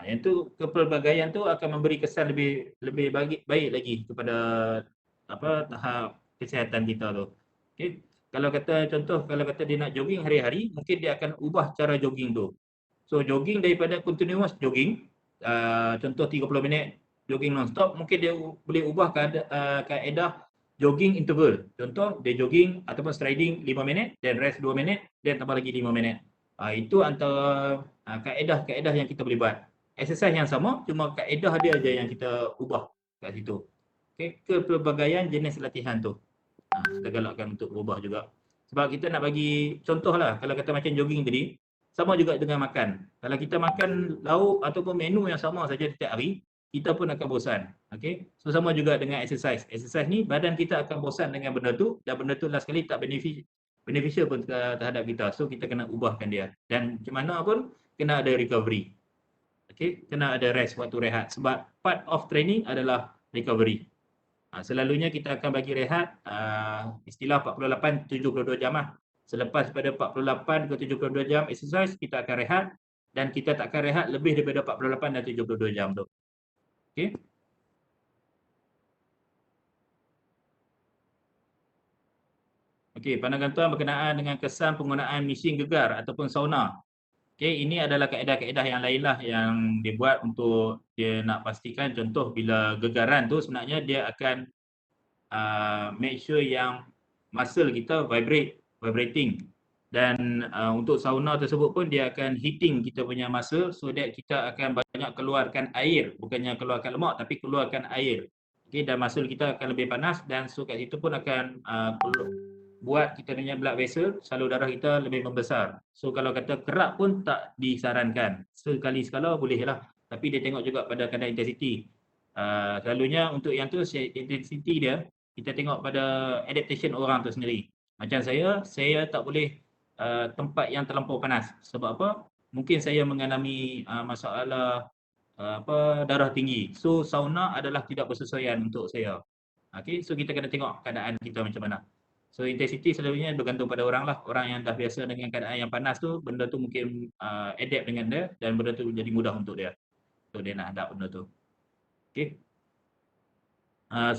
S2: Yang tu kepelbagaian tu akan memberi kesan lebih baik lagi kepada tahap kesihatan kita tu. Okey. Kalau kata dia nak jogging hari-hari, mungkin dia akan ubah cara jogging tu. So jogging daripada continuous jogging, contoh 30 minit jogging non-stop, mungkin dia boleh ubah kaedah jogging interval. Contoh, dia jogging ataupun striding 5 minit, then rest 2 minit, then tambah lagi 5 minit. Itu antara kaedah-kaedah yang kita boleh buat. Exercise yang sama, cuma kaedah dia aja yang kita ubah kat situ. Okay, kepelbagaian jenis latihan tu. Kita galakkan untuk ubah juga. Sebab kita nak bagi contoh lah, kalau kata macam jogging tadi, sama juga dengan makan. Kalau kita makan lauk ataupun menu yang sama saja setiap hari, kita pun akan bosan. Okay? So sama juga dengan exercise. Exercise ni badan kita akan bosan dengan benda tu dan benda tu last sekali tak beneficial pun terhadap kita. So kita kena ubahkan dia. Dan macam mana pun kena ada recovery. Okay? Kena ada rest, waktu rehat. Sebab part of training adalah recovery. Selalunya kita akan bagi rehat istilah 48-72 jam lah. Selepas pada 48 ke 72 jam exercise, kita akan rehat dan kita tak akan rehat lebih daripada 48 dan 72 jam tu. Okey. Okey, pandangan tuan berkenaan dengan kesan penggunaan mesin gegar ataupun sauna. Okey, ini adalah kaedah-kaedah yang lain lah yang dibuat untuk dia nak pastikan contoh bila gegaran tu sebenarnya dia akan make sure yang muscle kita vibrating. Dan untuk sauna tersebut pun dia akan heating kita punya muscle so that kita akan banyak keluarkan air, bukannya keluarkan lemak tapi keluarkan air. Okey, dan muscle kita akan lebih panas dan so kat situ pun akan buat kita punya blood vessel, salur darah kita lebih membesar. So kalau kata kerak pun tak disarankan. Sekali-sekala boleh lah. Tapi dia tengok juga pada kadar intensity. Selalunya untuk yang tu intensity dia kita tengok pada adaptation orang tu sendiri. Macam saya tak boleh tempat yang terlampau panas. Sebab apa? Mungkin saya mengalami masalah darah tinggi. So sauna adalah tidak bersesuaian untuk saya. Okey, so kita kena tengok keadaan kita macam mana. So intensity selalunya bergantung pada orang lah. Orang yang dah biasa dengan keadaan yang panas tu, benda tu mungkin adapt dengan dia dan benda tu jadi mudah untuk dia. So dia nak adapt benda tu. Okey.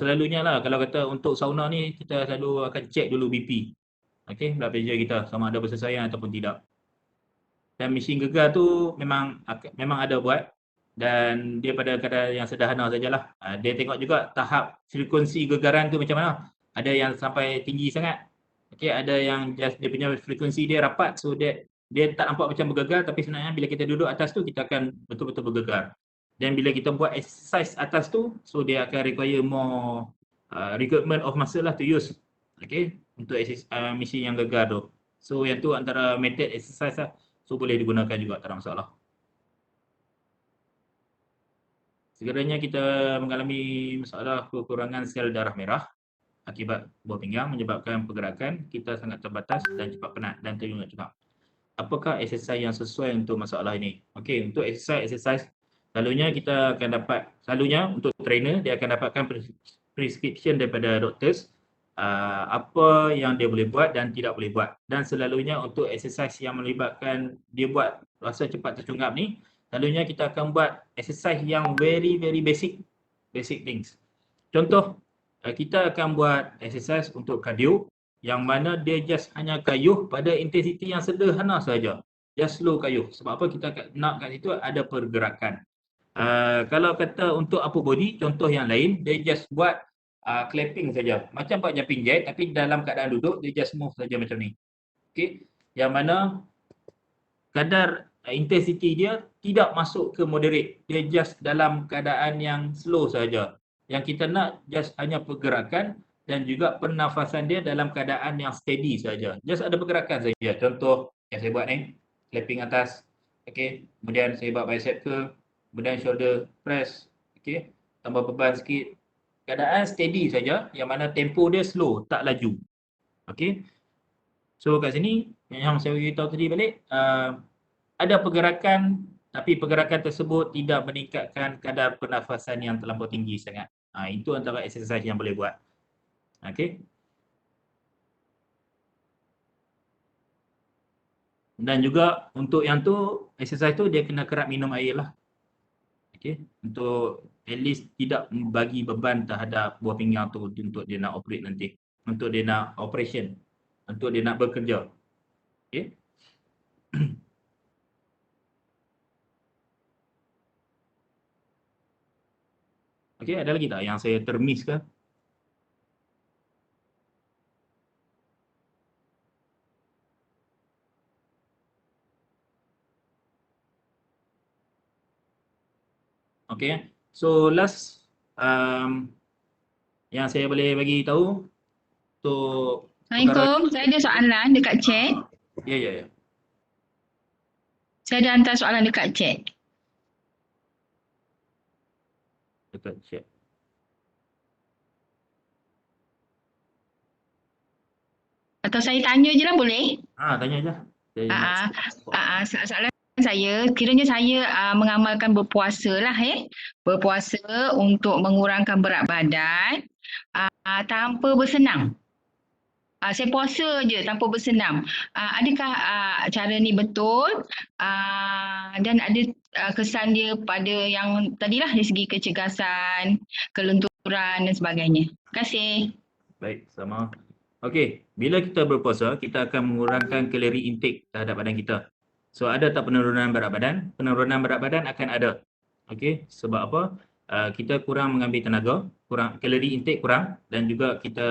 S2: Selalunya lah kalau kata untuk sauna ni kita selalu akan check dulu BP. Okey, blood pressure kita sama ada bersesuaian ataupun tidak. Dan mesin gegar tu memang ada buat dan dia pada kadar yang sederhana sajalah. Dia tengok juga tahap frekuensi gegaran tu macam mana. Ada yang sampai tinggi sangat. Okey, ada yang just dia punya frekuensi dia rapat so dia tak nampak macam bergegar tapi sebenarnya bila kita duduk atas tu kita akan betul-betul bergegar. Dan bila kita buat exercise atas tu, so dia akan require more recruitment of muscle lah to use. Okay, untuk mesin yang gegar tu. So yang tu antara method exercise lah. So boleh digunakan juga, tak ada masalah. Sekiranya kita mengalami masalah kekurangan sel darah merah akibat buah pinggang menyebabkan pergerakan kita sangat terbatas dan cepat penat dan terjungak cekap. Apakah exercise yang sesuai untuk masalah ini? Okey, untuk exercise selalunya kita akan dapat, selalunya untuk trainer dia akan dapatkan prescription daripada doctors apa yang dia boleh buat dan tidak boleh buat. Dan selalunya untuk exercise yang melibatkan dia buat rasa cepat tercungap ni, selalunya kita akan buat exercise yang very basic things. Contoh, kita akan buat exercise untuk cardio yang mana dia just hanya kayuh pada intensity yang sederhana saja. Just slow kayuh. Sebab apa kita nak kat situ ada pergerakan. Kalau kata untuk upper body, contoh yang lain, dia just buat clapping saja. Macam buat jumping jack tapi dalam keadaan duduk, dia just move saja macam ni. Okay. Yang mana kadar intensity dia tidak masuk ke moderate. Dia just dalam keadaan yang slow saja. Yang kita nak just hanya pergerakan dan juga pernafasan dia dalam keadaan yang steady saja. Just ada pergerakan saja. Contoh yang saya buat ni, clapping atas. Okay. Kemudian saya buat bicep curl. Kemudian shoulder press. Okay. Tambah beban sikit. Keadaan steady saja yang mana tempo dia slow, tak laju. Okay. So kat sini yang saya beritahu tadi balik, ada pergerakan tapi pergerakan tersebut tidak meningkatkan kadar pernafasan yang terlampau tinggi sangat. Itu antara exercise yang boleh buat. Okay. Dan juga untuk yang tu, exercise tu dia kena kerap minum air lah. Okay. Untuk at least tidak bagi beban terhadap buah pinggang tu untuk dia nak operate nanti. Untuk dia nak operation. Untuk dia nak bekerja. Okay. Okay, ada lagi tak yang saya termiss ke? Okay. So last yang saya boleh bagi tahu untuk
S10: Assalamualaikum. Saya ada soalan dekat chat.
S2: Ya.
S10: Saya ada hantar soalan dekat chat.
S2: Dekat chat.
S10: Atau saya tanya je lah boleh?
S2: Tanya je. Saya nak
S10: Soalan saya, kiranya saya mengamalkan berpuasa lah Berpuasa untuk mengurangkan berat badan tanpa bersenam. Saya puasa je tanpa bersenam. Adakah cara ni betul? Dan ada kesan dia pada yang tadilah dari segi kecergasan, kelenturan dan sebagainya. Terima kasih.
S2: Baik, sama. Okey, bila kita berpuasa, kita akan mengurangkan kalori intake terhadap badan kita. So, ada tak penurunan berat badan? Penurunan berat badan akan ada. Okey, sebab apa? Kita kurang mengambil tenaga, kurang kalori intake kurang dan juga kita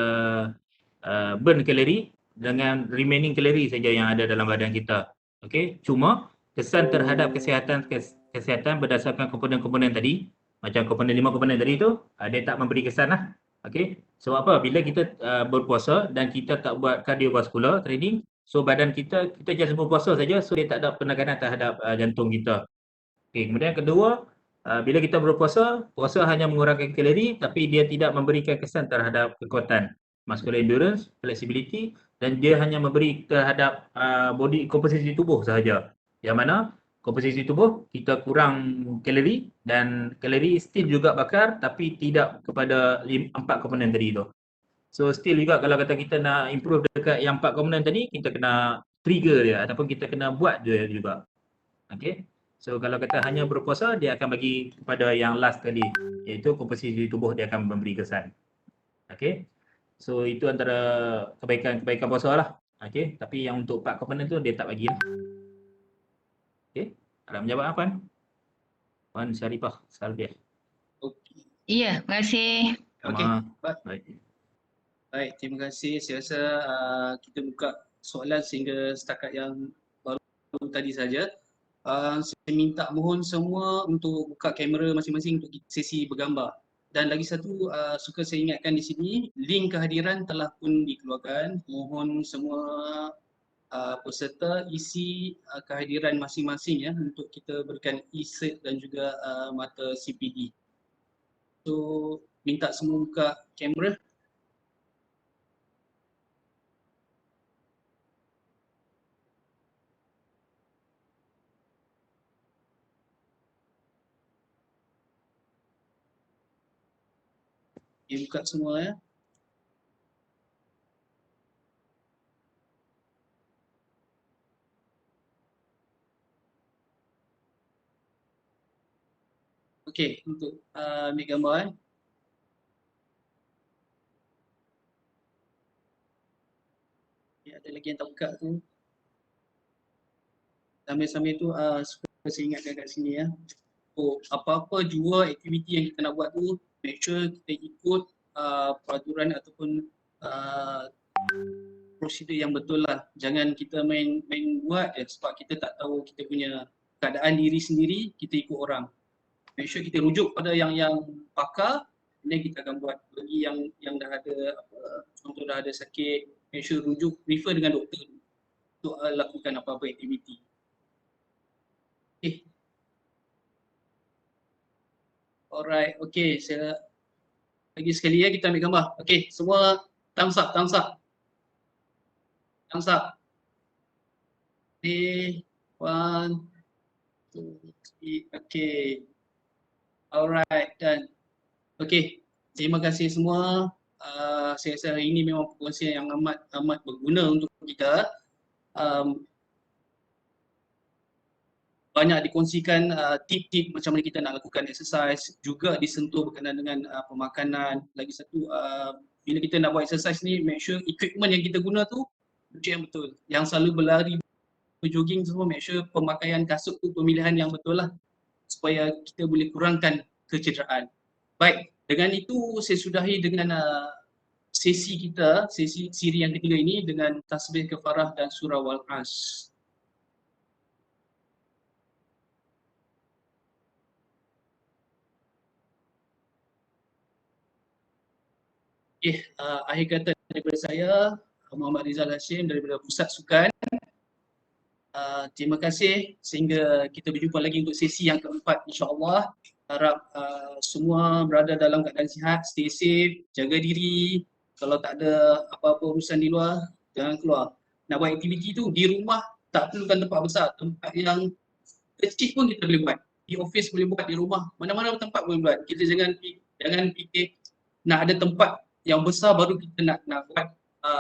S2: burn kalori dengan remaining kalori saja yang ada dalam badan kita. Okey, cuma kesan terhadap kesihatan berdasarkan komponen-komponen tadi, macam komponen 5 komponen tadi tu, dia tak memberi kesan lah. Okey, sebab apa? Bila kita berpuasa dan kita tak buat cardiovascular training, so badan kita just berpuasa saja, so dia tak ada penekanan terhadap jantung kita. Okey, kemudian kedua, bila kita berpuasa, puasa hanya mengurangkan kalori tapi dia tidak memberikan kesan terhadap kekuatan, muscular endurance, flexibility, dan dia hanya memberi terhadap body komposisi tubuh sahaja. Yang mana komposisi tubuh kita kurang kalori dan kalori still juga bakar tapi tidak kepada 4 komponen tadi tu. So still juga kalau kata kita nak improve dekat yang 4 komponen tadi, kita kena trigger dia ataupun kita kena buat dia juga. Okay. So kalau kata hanya berpuasa, dia akan bagi kepada yang last tadi, iaitu komposisi tubuh dia akan memberi kesan. Okay. So itu antara kebaikan puasa lah. Okay. Tapi yang untuk 4 komponen tu dia tak bagi lah. Okay. Ada menjawab apa? Puan Syarifah Salbiah.
S1: Okey.
S10: Ya, terima kasih.
S1: Okey.
S2: Baik.
S1: Baik, terima kasih. Saya rasa kita buka soalan sehingga setakat yang baru tadi saja. Saya minta mohon semua untuk buka kamera masing-masing untuk sesi bergambar. Dan lagi satu, suka saya ingatkan di sini, link kehadiran telah pun dikeluarkan. Mohon semua peserta isi kehadiran masing-masing ya untuk kita berikan e-cert dan juga mata CPD. So, minta semua buka kamera. Okay, buka semua ya. Okey, untuk ambil gambar ada lagi yang tak buka tu. Sambil-sambil tu suka saya ingatkan kat sini ya. Oh, apa-apa jua aktiviti yang kita nak buat tu, make sure kita ikut peraturan ataupun prosedur yang betul lah. Jangan kita main buat sebab kita tak tahu kita punya keadaan diri sendiri, kita ikut orang. Make sure kita rujuk pada yang pakar, dan kita akan buat. Bagi yang dah ada contoh dah ada sakit, make sure rujuk, refer dengan doktor untuk lakukan apa-apa aktiviti. Okay. Alright, okay, saya lagi sekali ya kita ambil gambar. Okay, semua thumbs up. Okay, 1, 2, 3, okay. Alright, done. Okay, terima kasih semua. Saya rasa hari ini memang perkongsian yang amat berguna untuk kita. Banyak dikongsikan tip-tip macam mana kita nak lakukan exercise, juga disentuh berkenaan dengan pemakanan. Lagi satu, bila kita nak buat exercise ni, make sure equipment yang kita guna tu yang betul. Yang selalu berlari, berjogging semua, make sure pemakaian kasut tu pemilihan yang betul lah, supaya kita boleh kurangkan kecederaan. Baik, dengan itu saya sudahi dengan sesi kita, sesi siri yang ketiga ini dengan tasbih kafarah dan surah Wal-As. Akhir kata daripada saya, Muhammad Rizal Hashim daripada Pusat Sukan. Terima kasih sehingga kita berjumpa lagi untuk sesi yang keempat, insya-Allah. Harap semua berada dalam keadaan sihat, stay safe, jaga diri. Kalau tak ada apa-apa urusan di luar, jangan keluar. Nak buat aktiviti tu di rumah, tak perlukan tempat besar, tempat yang kecil pun kita boleh buat. Di office boleh buat, di rumah, mana-mana tempat boleh buat. Kita jangan fikir nak ada tempat yang besar baru kita nak buat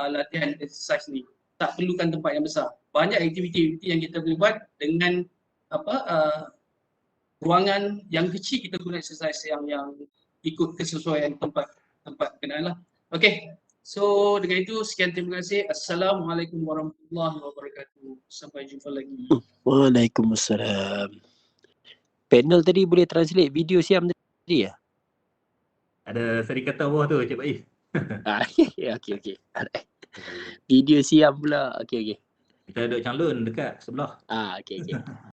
S1: latihan exercise ni. Tak perlukan tempat yang besar. Banyak aktiviti-aktiviti yang kita boleh buat dengan ruangan yang kecil, kita guna exercise yang ikut kesesuaian tempat kenaan lah. Okay, so dengan itu sekian, terima kasih. Assalamualaikum warahmatullahi wabarakatuh. Sampai jumpa lagi.
S11: Waalaikumsalam. Panel tadi boleh translate video Siam tadi ya?
S2: Ada serikatan bawah tu Cik Faiz.
S11: Okey. Alright. Video Siam pula. Okey.
S2: Kita duduk calon dekat sebelah.
S11: Okey.